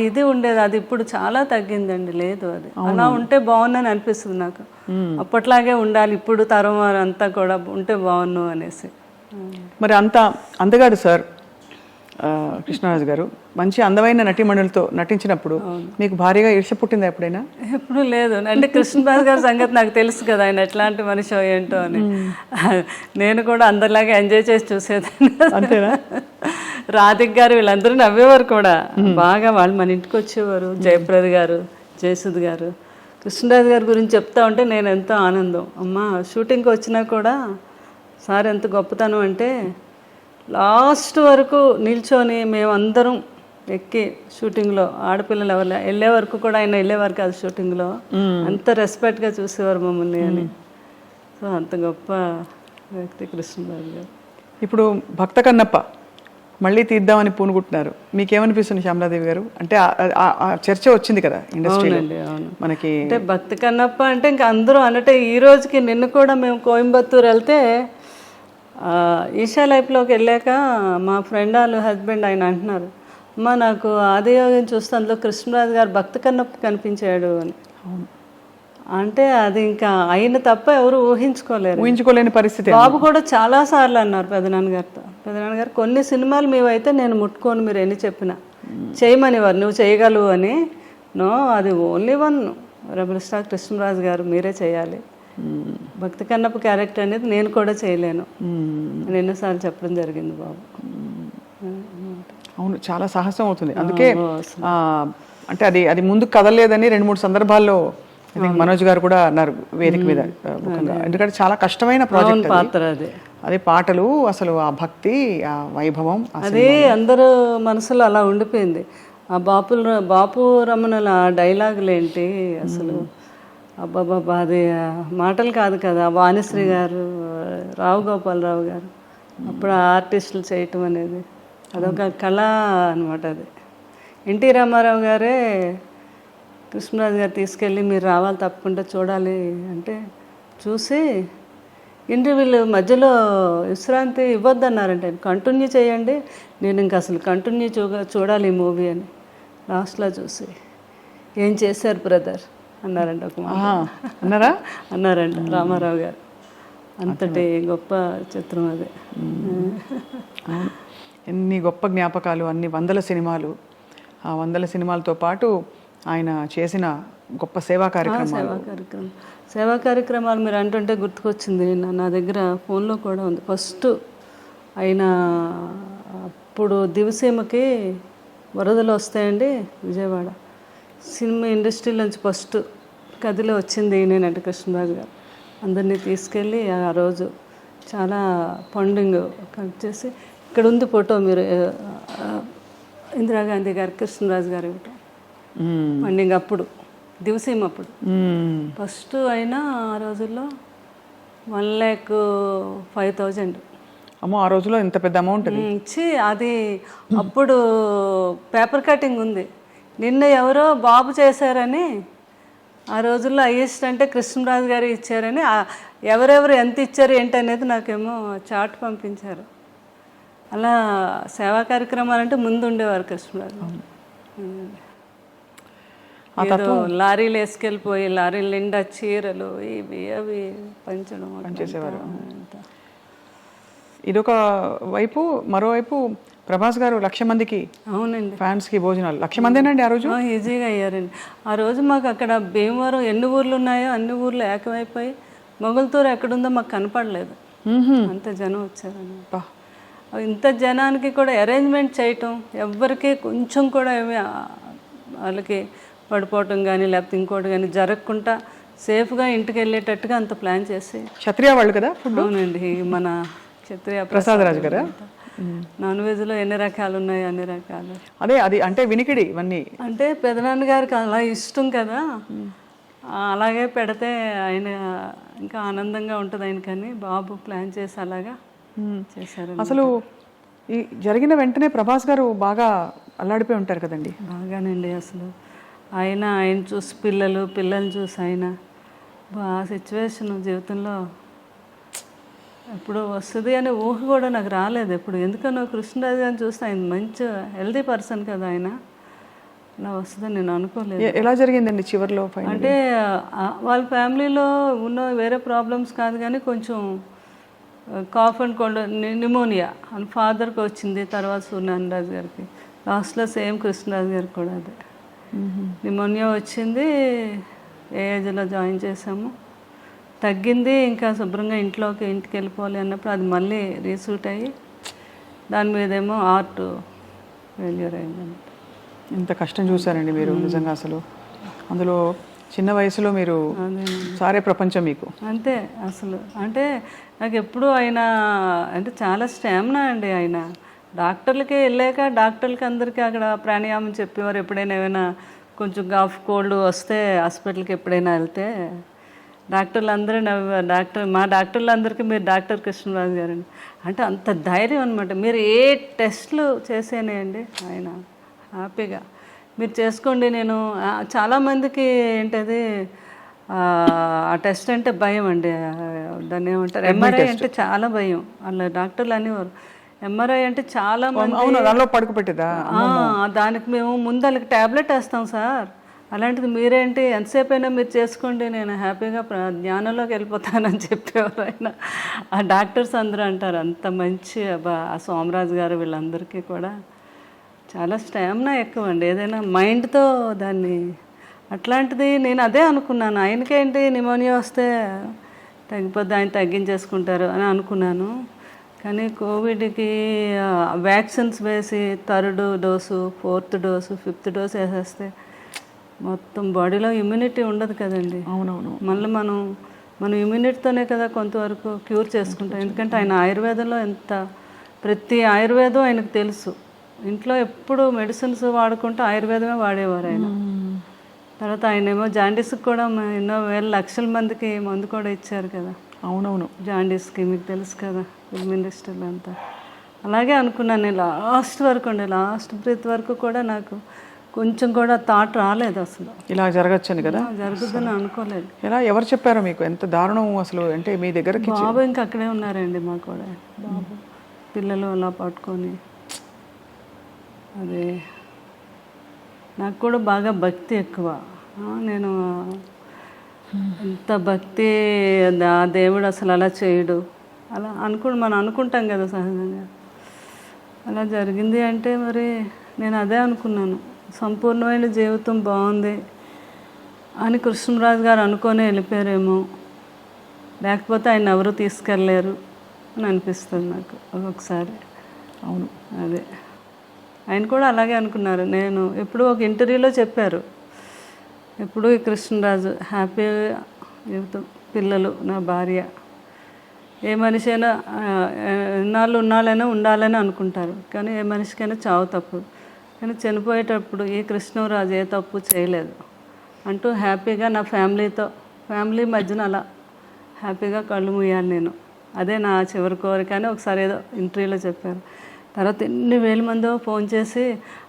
ఇది ఉండేది. అది ఇప్పుడు చాలా తగ్గిందండి. లేదు, అది అలా ఉంటే బాగుందని అనిపిస్తుంది నాకు. అప్పట్లాగే ఉండాలి ఇప్పుడు తరం వారు అంతా కూడా ఉంటే బాగున్నావు అనేసి. మరి అందగాడు సార్, కృష్ణరాజు గారు మంచి అందమైన నటీమణులతో నటించినప్పుడు మీకు భారీగా ఈర్ష్య పుట్టిందా ఎప్పుడైనా? ఎప్పుడు లేదు. అంటే కృష్ణరాజు గారి సంగతి నాకు తెలుసు కదా, ఆయన ఎట్లాంటి మనిషి ఏంటో అని. నేను కూడా అందరిలాగా ఎంజాయ్ చేసి చూసేదాన్ని. అంతేనా? రాధిక్ గారు వీళ్ళందరూ నవ్వేవారు కూడా బాగా. వాళ్ళు మన ఇంటికి వచ్చేవారు. జయప్రద గారు, జయసుద్ గారు, కృష్ణరాజు గారి గురించి చెప్తా ఉంటే నేను ఎంతో ఆనందం. అమ్మ షూటింగ్కి వచ్చినా కూడా సార్ ఎంత గొప్పతనం అంటే లాస్ట్ వరకు నిల్చొని మేమందరం ఎక్కి షూటింగ్లో ఆడపిల్లలు ఎవరు వెళ్ళే వరకు కూడా ఆయన వెళ్ళేవారు కాదు షూటింగ్లో. అంత రెస్పెక్ట్గా చూసేవారు మమ్మల్ని అని. సో అంత గొప్ప వ్యక్తి కృష్ణరాజు గారు. ఇప్పుడు భక్త కన్నప్ప మళ్ళీ తీద్దామని పూనుకుంటున్నారు. మీకేమనిపిస్తుంది శ్యామలాదేవి గారు? అంటే ఆ చర్చ వచ్చింది కదా ఇండస్ట్రీలో మనకి. అంటే భక్తి కన్నప్ప అంటే ఇంకా అందరూ అంటే ఈ రోజుకి నిన్న కూడా మేము కోయంబత్తూరు వెళ్తే ఈషా లైఫ్లోకి వెళ్ళాక మా ఫ్రెండ్ వాళ్ళు హస్బెండ్ ఆయన అంటున్నారు, అమ్మ నాకు ఆదియోగం చూస్తే అందులో కృష్ణరాజు గారు భక్తి కన్నప్ప కనిపించాడు అని. అంటే అది ఇంకా ఆయన తప్ప ఎవరు ఊహించుకోలేని పరిస్థితి. బాబు కూడా చాలా సార్లు అన్నారు పెదనాన్నగారితో, పెదనాన్నగారు కొన్ని సినిమాలు మేవైతే నేను ముట్టుకోను మీరు ఎన్ని చెప్పినా చేయమనేవారు, నువ్వు చేయగలవు అని. నో, అది only one rebel star Krishnaraju గారు, మీరే చేయాలి. భక్తి కన్నప్ప క్యారెక్టర్ అనేది నేను కూడా చేయలేను అని ఎన్నోసార్లు చెప్పడం జరిగింది బాబు. అవును, చాలా సాహసం అవుతుంది. అందుకే అంటే అది ముందుకు కదలలేదని 2-3 సందర్భాల్లో మనోజ్ గారు కూడా అన్నారు వేదిక మీద. ఎందుకంటే చాలా కష్టమైన ప్రాజెక్ట్ పాత్ర అది. అదే పాటలు, అసలు ఆ భక్తి, ఆ వైభవం, అదే అందరూ మనసులో అలా ఉండిపోయింది. ఆ బాపు రమణుల డైలాగులు ఏంటి అసలు, అబ్బాబాబా అది మాటలు కాదు కదా. వాణిశ్రీ గారు, రావు గోపాలరావు గారు అప్పుడు ఆర్టిస్టులు చేయటం అనేది అదొక కళ అనమాట. అది ఎన్టీ రామారావు గారే కృష్ణరాజు గారు తీసుకెళ్ళి మీరు రావాలి తప్పకుండా చూడాలి అంటే చూసి ఇంటర్వ్యూలు మధ్యలో విశ్రాంతి ఇవ్వద్దన్నారంటే కంటిన్యూ చేయండి, నేను ఇంక అసలు కంటిన్యూ చూడాలి ఈ మూవీ అని. లాస్ట్లో చూసి ఏం చేశారు బ్రదర్ అన్నారంట ఒక అన్నారా అన్నారంట రామారావు గారు. అంతటి గొప్ప చిత్రం అది. ఎన్ని గొప్ప జ్ఞాపకాలు, అన్ని 100 సినిమాలు. ఆ 100 సినిమాలతో పాటు ఆయన చేసిన గొప్ప సేవా కార్యక్రమాలు మీరు అంటుంటే గుర్తుకొచ్చింది. నా దగ్గర ఫోన్లో కూడా ఉంది. ఫస్ట్ ఆయన అప్పుడు దివసీమకి వరదలు వస్తాయండి విజయవాడ, సినిమా ఇండస్ట్రీ నుంచి ఫస్ట్ కదిలో వచ్చింది నేనంటే కృష్ణరాజు గారు. అందరినీ తీసుకెళ్ళి ఆ రోజు చాలా ఫండింగ్ కలెక్ట్ చేసి, ఇక్కడ ఉంది ఫోటో మీరు, ఇందిరాగాంధీ గారు కృష్ణరాజు గారు ఇవ్వటం ఫండింగ్ అప్పుడు దివసీమ అప్పుడు ఫస్ట్ అయినా ఆ రోజుల్లో 1,05,000. అమ్మో, ఆ రోజుల్లో ఇంత పెద్ద అమౌంట్ ఇచ్చి అది అప్పుడు పేపర్ కటింగ్ ఉంది. నిన్న ఎవరో బాబు చేశారని, ఆ రోజుల్లో హైయెస్ట్ అంటే కృష్ణరాజు గారు ఇచ్చారని, ఎవరెవరు ఎంత ఇచ్చారు ఏంటనేది నాకేమో చార్ట్ పంపించారు. అలా సేవా కార్యక్రమాలు అంటే ముందు ఉండేవారు కృష్ణరాజు. ఏదో లారీలు వేసుకెళ్ళిపోయి లారీల నిండా చీరలు ఇవి అవి పనిచేసేవారు. ఇదొక వైపు. మరోవైపు ప్రభాస్ గారు 1,00,000 మందికి, అవునండి, ఫ్యాన్స్కి భోజనాలు 1,00,000 మందేనండి ఆ రోజు. ఈజీగా అయ్యారండి ఆ రోజు. మాకు అక్కడ భీమవరం ఎన్ని ఊర్లు ఉన్నాయో అన్ని ఊర్లు ఏకమైపోయి మొగల్తూరు ఎక్కడుందో మాకు కనపడలేదు, అంత జనం వచ్చారన్నమాట. ఇంత జనానికి కూడా అరేంజ్మెంట్ చేయటం, ఎవ్వరికి కొంచెం కూడా ఏమి వాళ్ళకి పడిపోవటం కానీ లేకపోతే ఇంకోటి కానీ జరగకుండా సేఫ్గా ఇంటికి వెళ్ళేటట్టుగా అంత ప్లాన్ చేసి. క్షత్రియ వాళ్ళు కదా? అవునండి, మన క్షత్రియ ప్రసాద్ రాజు గారు. నాన్ వెజ్లో ఎన్ని రకాలు ఉన్నాయో అన్ని రకాలు. అదే అది అంటే వినికిడి ఇవన్నీ అంటే పెదనాన్న గారికి అలా ఇష్టం కదా, అలాగే పెడితే ఆయన ఇంకా ఆనందంగా ఉంటుంది ఆయనకని బాబు ప్లాన్ చేసి అలాగా చేశారు. అసలు ఈ జరిగిన వెంటనే ప్రభాస్ గారు బాగా అల్లాడిపోయి ఉంటారు కదండి? బాగానండి. అసలు ఆయన చూసి పిల్లల్ని చూసి ఆయన ఆ సిచ్యువేషన్ జీవితంలో ఎప్పుడు వస్తుంది అనే ఊహ కూడా నాకు రాలేదు ఎప్పుడు. ఎందుకనో కృష్ణరాజు గారిని చూస్తే ఆయన మంచి హెల్తీ పర్సన్ కదా, ఆయన అలా వస్తుందని నేను అనుకోలేదు. ఎలా జరిగిందండి చివరిలో? అంటే వాళ్ళ ఫ్యామిలీలో ఉన్న వేరే ప్రాబ్లమ్స్ కాదు కానీ కొంచెం కాఫ్ అండ్ కోల్డ్ న్యూమోనియా అని ఫాదర్కి వచ్చింది, తర్వాత సూర్యనారాయణ గారికి, లాస్ట్లో సేమ్ కృష్ణరాజు గారికి కూడా అదే న్యూమోనియా వచ్చింది. ఏ ఏజ్లో జాయిన్ చేసాము, తగ్గింది. ఇంకా శుభ్రంగా ఇంటికి వెళ్ళిపోవాలి అన్నప్పుడు అది మళ్ళీ రీసూట్ అయ్యి దాని మీదేమో హార్ట్ ఫెయిల్యూర్ అయిందండి. ఎంత కష్టం చూసారండి మీరు నిజంగా. అసలు అందులో చిన్న వయసులో మీరు సారే ప్రపంచం మీకు. అంతే అసలు. అంటే నాకు ఎప్పుడు ఆయన అంటే చాలా స్టామినా అండి. ఆయన డాక్టర్లకి వెళ్ళాక డాక్టర్లకి అందరికీ అక్కడ ప్రాణాయామం చెప్పేవారు. ఎప్పుడైనా ఏమైనా కొంచెం కాఫ్ కోల్డ్ వస్తే హాస్పిటల్కి ఎప్పుడైనా వెళ్తే డాక్టర్లు అందరూ నవ్వేవారు. మా డాక్టర్లు అందరికీ మీరు డాక్టర్ కృష్ణరాజు గారండి అంటే అంత ధైర్యం అనమాట. మీరు ఏ టెస్ట్లు చేసేనేయండి ఆయన హ్యాపీగా మీరు చేసుకోండి. నేను చాలామందికి ఏంటది ఆ టెస్ట్ అంటే భయం అండి. దాన్ని ఏమంటారు, ఎంఆర్ఐ అంటే చాలా భయం. అలా డాక్టర్లు అనేవారు ఎంఆర్ఐ అంటే చాలా మంది పడుకోబెట్టేదా, దానికి మేము ముందు వాళ్ళకి ట్యాబ్లెట్ వేస్తాం సార్. అలాంటిది మీరేంటి ఎంతసేపు అయినా మీరు చేసుకోండి, నేను హ్యాపీగా జ్ఞానంలోకి వెళ్ళిపోతానని చెప్పేవారు ఆయన. ఆ డాక్టర్స్ అందరూ అంటారు అంత మంచి ఆ సోమరాజు గారు వీళ్ళందరికీ కూడా చాలా స్టామినా ఎక్కువ అండి. ఏదైనా మైండ్తో దాన్ని అట్లాంటిది నేను అదే అనుకున్నాను. ఆయనకేంటి న్యూమోనియా వస్తే తగ్గిపోద్ది, ఆయన తగ్గించేసుకుంటారు అని అనుకున్నాను. కానీ కోవిడ్కి వ్యాక్సిన్స్ వేసి 3rd dose 4th dose 5th dose వేసేస్తే మొత్తం బాడీలో ఇమ్యూనిటీ ఉండదు కదండి. అవునవును. మళ్ళీ మనం ఇమ్యూనిటీతోనే కదా కొంతవరకు క్యూర్ చేసుకుంటాం. ఎందుకంటే ఆయన ఆయుర్వేదంలో ప్రతి ఆయుర్వేదం ఆయనకు తెలుసు. ఇంట్లో ఎప్పుడు మెడిసిన్స్ వాడుకుంటూ ఆయుర్వేదమే వాడేవారు ఆయన. తర్వాత ఆయన ఏమో జాండీస్కి కూడా ఎన్నో వేల లక్షల మందికి మందు కూడా ఇచ్చారు కదా. అవునవును. జాండీస్కి మీకు తెలుసు కదా, ఫిల్మ్ ఇండస్ట్రీలో అంతా. అలాగే అనుకున్నాను నేను లాస్ట్ వరకు అండి, లాస్ట్ బ్రీత్ వరకు కూడా నాకు కొంచెం కూడా థాట్ రాలేదు అసలు ఇలా జరగచ్చని కదా. జరుగుతుందని అనుకోలేదు. ఎలా ఎవరు చెప్పారో మీకు? ఎంత దారుణం అసలు. అంటే మీ దగ్గరకి బాబు ఇంకా అక్కడే ఉన్నారండి, మా కూడా బాబు పిల్లలు అలా పట్టుకొని. అదే నాకు కూడా బాగా భక్తి ఎక్కువ. నేను ఎంత భక్తి, దేవుడు అసలు అలా చేయడు అలా మనం అనుకుంటాం కదా సహజంగా. అలా జరిగింది అంటే మరి నేను అదే అనుకున్నాను, సంపూర్ణమైన జీవితం బాగుంది అని కృష్ణరాజు గారు అనుకొని వెళ్ళిపోయారేమో, లేకపోతే ఆయన ఎవరు తీసుకెళ్ళలేరు అని అనిపిస్తుంది నాకు ఒక్కొక్కసారి. అవును, అదే ఆయన కూడా అలాగే అనుకున్నారు. నేను ఎప్పుడు ఒక ఇంటర్వ్యూలో చెప్పారు, ఎప్పుడు ఈ కృష్ణరాజు హ్యాపీ జీవితం, పిల్లలు, నా భార్య. ఏ మనిషి అయినా ఉన్నాళ్ళైనా ఉండాలని అనుకుంటారు, కానీ ఏ మనిషికైనా చావు తప్పు. కానీ చనిపోయేటప్పుడు ఈ కృష్ణరాజు ఏ తప్పు చేయలేదు అంటూ హ్యాపీగా నా ఫ్యామిలీ మధ్యన అలా హ్యాపీగా కళ్ళు మూయాలి నేను. అదే నా చివరి కోరిక అని ఒకసారి ఏదో ఇంటర్వ్యూలో చెప్పారు. తర్వాత ఎన్ని వేల మందో ఫోన్ చేసి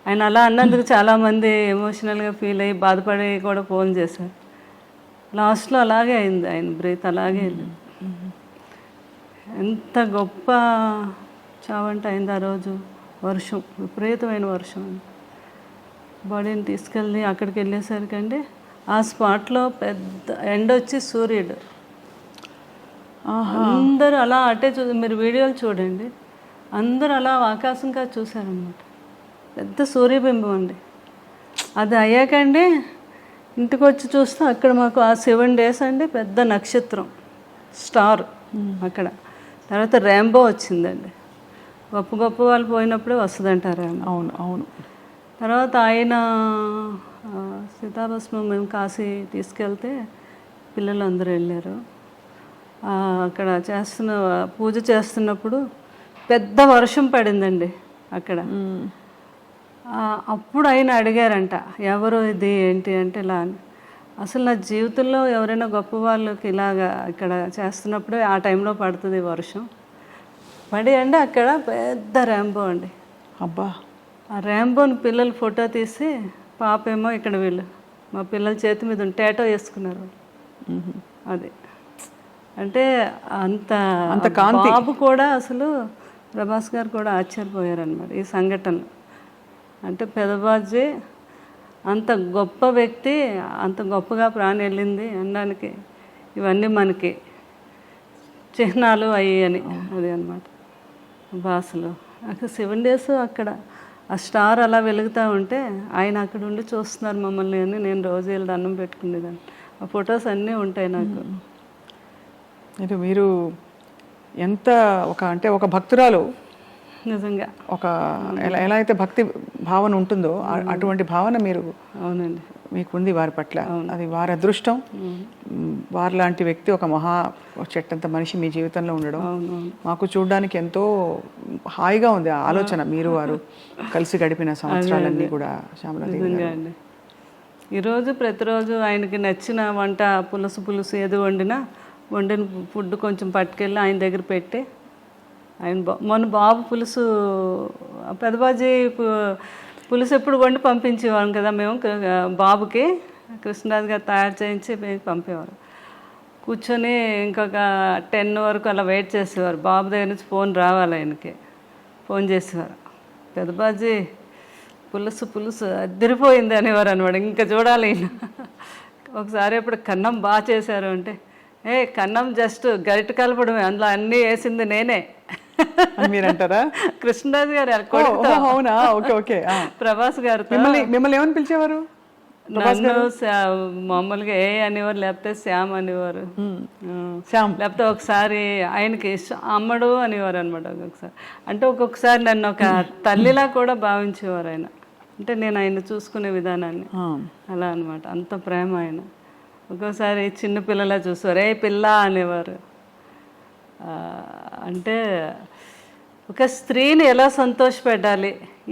ఆయన అలా అన్నందుకు చాలామంది ఎమోషనల్గా ఫీల్ అయ్యి బాధపడి కూడా ఫోన్ చేశారు. లాస్ట్లో అలాగే అయింది, ఆయన బ్రీత్ అలాగే వెళ్ళింది. ఎంత గొప్ప చావంట అయింది ఆ రోజు. వర్షం, విపరీతమైన వర్షం. బాడీని తీసుకెళ్ళి అక్కడికి వెళ్ళేసరికి అండి ఆ స్పాట్లో పెద్ద ఎండ వచ్చి సూర్యుడు అందరూ అలా అటే మీరు వీడియోలు చూడండి, అందరూ అలా ఆకాశంగా చూశారనమాట. పెద్ద సూర్యబింబం అండి. అది అయ్యాకండి ఇంటికి వచ్చి చూస్తే అక్కడ మాకు ఆ 7 days అండి పెద్ద నక్షత్రం స్టార్ అక్కడ. తర్వాత ర్యాంబో వచ్చిందండి. గొప్ప వాళ్ళు పోయినప్పుడే వస్తుందంటారు ర్యాంబో. అవును అవును. తర్వాత ఆయన సీతాభస్మం మేము కాశీ తీసుకెళ్తే పిల్లలు అందరూ వెళ్ళారు. అక్కడ పూజ చేస్తున్నప్పుడు పెద్ద వర్షం పడిందండి అక్కడ. అప్పుడు ఆయన అడిగారంట, ఎవరు ఇది ఏంటి అంటే ఇలా అని. అసలు నా జీవితంలో ఎవరైనా గొప్ప వాళ్ళకి ఇలాగా ఇక్కడ చేస్తున్నప్పుడే ఆ టైంలో పడుతుంది వర్షం. పడి అండి అక్కడ పెద్ద ర్యాంబో అండి. అబ్బా, ఆ ర్యాంబోని పిల్లలు ఫోటో తీసి, పాప ఏమో ఇక్కడ వీళ్ళు మా పిల్లల చేతి మీద టేటో వేసుకున్నారు. అది అంటే అంత బాబు కూడా అసలు ప్రభాస్ గారు కూడా ఆశ్చర్యపోయారనమాట ఈ సంఘటనలు. అంటే పెదబాజీ అంత గొప్ప వ్యక్తి, అంత గొప్పగా ప్రాణం వెళ్ళింది అనడానికి ఇవన్నీ మనకి చిహ్నాలు అయ్యి అని అది అనమాట భాషలో. అక్కడ 7 days అక్కడ ఆ స్టార్ అలా వెలుగుతూ ఉంటే ఆయన అక్కడ ఉండి చూస్తున్నారు మమ్మల్ని అని నేను రోజు వెళ్ళి దండం పెట్టుకునేదాన్ని. ఆ ఫొటోస్ అన్నీ ఉంటాయి నాకు. ఇది మీరు ఎంత ఒక భక్తురాలు, నిజంగా ఒక ఎలా అయితే భక్తి భావన ఉంటుందో అటువంటి భావన మీరు అవునండి మీకుంది వారి పట్ల. అది వారి అదృష్టం. వారి లాంటి వ్యక్తి ఒక చెట్టంత మనిషి మీ జీవితంలో ఉండడం మాకు చూడడానికి ఎంతో హాయిగా ఉంది. ఆ ఆలోచన మీరు వారు కలిసి గడిపిన సంవత్సరాలన్నీ కూడా శ్యామలాదేవి గారు. అండి ఈరోజు ప్రతిరోజు ఆయనకి నచ్చిన వంట పులుసు ఏది వండిన ఫుడ్ కొంచెం పట్టుకెళ్ళి ఆయన దగ్గర పెట్టి ఆయన మొన్న బాబు పులుసు పెదబాజీ పులుసు ఎప్పుడు వండి పంపించేవాళ్ళం కదా మేము బాబుకి. కృష్ణరాజు గారు తయారు చేయించి పంపేవారు. కూర్చొని ఇంకొక 10 వరకు అలా వెయిట్ చేసేవారు. బాబు దగ్గర నుంచి ఫోన్ రావాలి ఆయనకి. ఫోన్ చేసేవారు, పెదబాజీ పులుసు అదిరిపోయింది అనేవారు అనమాట. ఇంకా చూడాలి. ఒకసారి ఇప్పుడు కన్నం బాగా చేశారు అంటే, కన్నం జస్ట్ గరిట కలపడమే, అందులో అన్నీ వేసింది నేనే మీరు అంటారా? కృష్ణరాజు గారు అవునా? Okay okay. ప్రభాస్ గారు మిమ్మల్ని ఏమని పిలిచేవారు? నన్ను మామూలుగా అనేవారు, లేకపోతే శ్యామ్ అనేవారు, లేకపోతే ఒకసారి ఆయనకి అమ్మడు అనేవారు అనమాట. ఒక్కొక్కసారి నన్ను ఒక తల్లిలా కూడా భావించేవారు ఆయన. అంటే నేను ఆయన చూసుకునే విధానాన్ని అలా అనమాట. అంత ప్రేమ ఆయన. ఒక్కోసారి చిన్న పిల్లలా చూసేవారు, పిల్ల అనేవారు. అంటే ఒక స్త్రీని ఎలా సంతోషపెట్టాలి,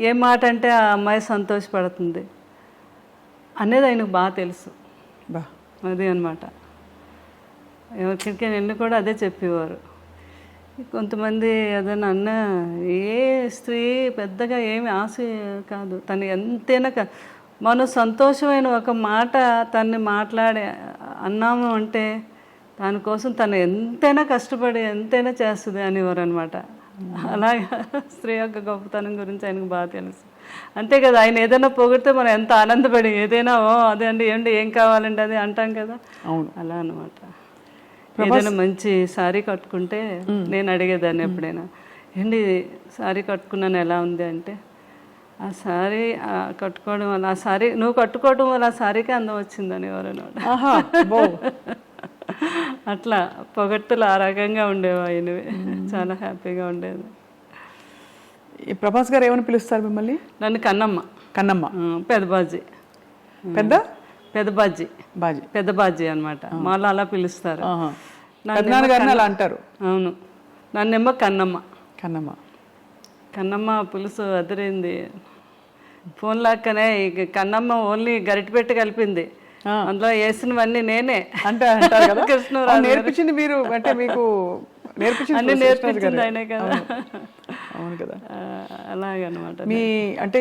ఏ మాట అంటే ఆ అమ్మాయి సంతోషపడుతుంది అనేది ఆయనకు బాగా తెలుసు. అదే అనమాట. ఎవరికైనా వెళ్ళి కూడా అదే చెప్పేవారు. కొంతమంది ఏదైనా అన్న ఏ స్త్రీ పెద్దగా ఏమి ఆశ కాదు, తను ఎంతైనా మనం సంతోషమైన ఒక మాట తన్ని మాట్లాడి అన్నాము అంటే దానికోసం తను ఎంతైనా కష్టపడి ఎంతైనా చేస్తుంది అనేవారు అనమాట. అలాగా స్త్రీ యొక్క గొప్పతనం గురించి ఆయనకు బాగా తెలుసు. అంతే కదా, ఆయన ఏదైనా పొగిడితే మనం ఎంత ఆనందపడి ఏదైనా అదే అండి ఏం కావాలండి అది అంటాం కదా. అలా అనమాట. ఏదైనా మంచి శారీ కట్టుకుంటే నేను అడిగేదాన్ని ఎప్పుడైనా, శారీ కట్టుకున్నాను ఎలా ఉంది అంటే, ఆ శారీ కట్టుకోవడం వల్ల ఆ శారీ నువ్వు కట్టుకోవడం వల్ల ఆ శారీకే అందం వచ్చిందని ఎవరన్నమాట. అట్లా పొగట్టులు ఆ రకంగా ఉండేవి ఆయనవి. చాలా హ్యాపీగా ఉండేది. ప్రభాస్ గారు ఏమని పిలుస్తారు మిమ్మల్ని? నన్ను కన్నమ్మ పెదబాజీ పెద్దబాజీ అనమాట. మాలో అలా పిలుస్తారు. అలా అంటారు. అవును. నన్నేమో కన్నమ్మ పులుసు అదిరింది. ఫోన్ లాక్కనే కన్నమ్మ ఓన్లీ గరిటె పెట్టి కలిపింది, అందులో వేసినవన్నీ నేనే అంటే కృష్ణరాజు నేర్పించింది మీరు, అంటే మీకు అన్ని నేర్పించింది ఆయనే కదా. అవును కదా. అలాగనమాట. మీ అంటే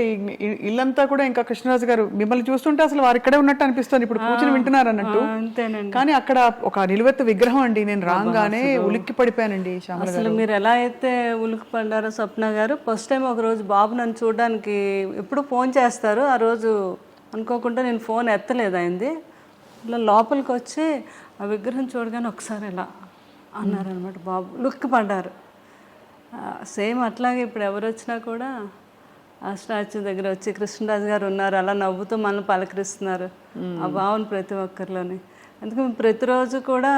ఇల్లంతా కూడా ఇంకా కృష్ణరాజు గారు మిమ్మల్ని చూస్తుంటే అసలు వారు ఇక్కడే ఉన్నట్టు అనిపిస్తుంది. ఇప్పుడు కూర్చొని వింటున్నారు అన్నట్టు. అంతేనండి. కానీ అక్కడ ఒక నిలువెత్తు విగ్రహం అండి. నేను రాగానే ఉలిక్కి పడిపోయానండి. అసలు మీరు ఎలా అయితే ఉలిక్కి పడ్డారో స్వప్న గారు, ఫస్ట్ టైం ఒక రోజు బాబు నన్ను చూడడానికి ఎప్పుడు ఫోన్ చేస్తారు, ఆ రోజు అనుకోకుండా నేను ఫోన్ ఎత్తలేదు అయింది. ఇలా లోపలికి వచ్చి ఆ విగ్రహం చూడగానే ఒకసారి ఇలా అన్నారనమాట. బాబు లుక్కి పడ్డారు. సేమ్ అట్లాగే ఇప్పుడు ఎవరు వచ్చినా కూడా ఆ స్టాచ్యూ దగ్గర వచ్చి కృష్ణరాజు గారు ఉన్నారు అలా నవ్వుతూ మనల్ని పలకరిస్తున్నారు. ఆ భావన ప్రతి ఒక్కరిలోని. అందుకే ప్రతిరోజు కూడా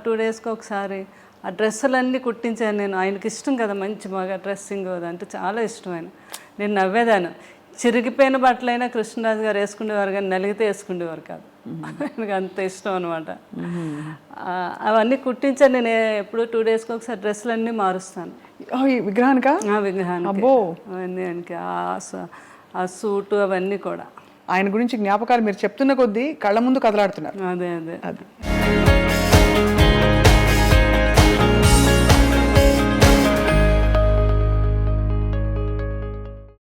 2 daysకి ఒకసారి ఆ డ్రెస్సులన్నీ కుట్టించాను నేను. ఆయనకి ఇష్టం కదా మంచి బాగా డ్రెస్సింగ్ అంటే చాలా ఇష్టం ఆయన. నేను నవ్వేదాను. చిరిగిపోయిన బట్టలైనా కృష్ణరాజు గారు వేసుకునేవారు, కానీ నలిగితే వేసుకునేవారు కాదు. ఆయనకు అంత ఇష్టం అనమాట. అవన్నీ కుట్టించాను నేను. ఎప్పుడు 2 daysకి ఒకసారి డ్రెస్సులన్నీ మారుస్తాను విగ్రహానికి. అవన్నీ ఆయనకి ఆ సూటు అవన్నీ కూడా. ఆయన గురించి జ్ఞాపకాలు మీరు చెప్తున్న కొద్దీ కళ్ళ ముందు కదలాడుతున్నారు. అదే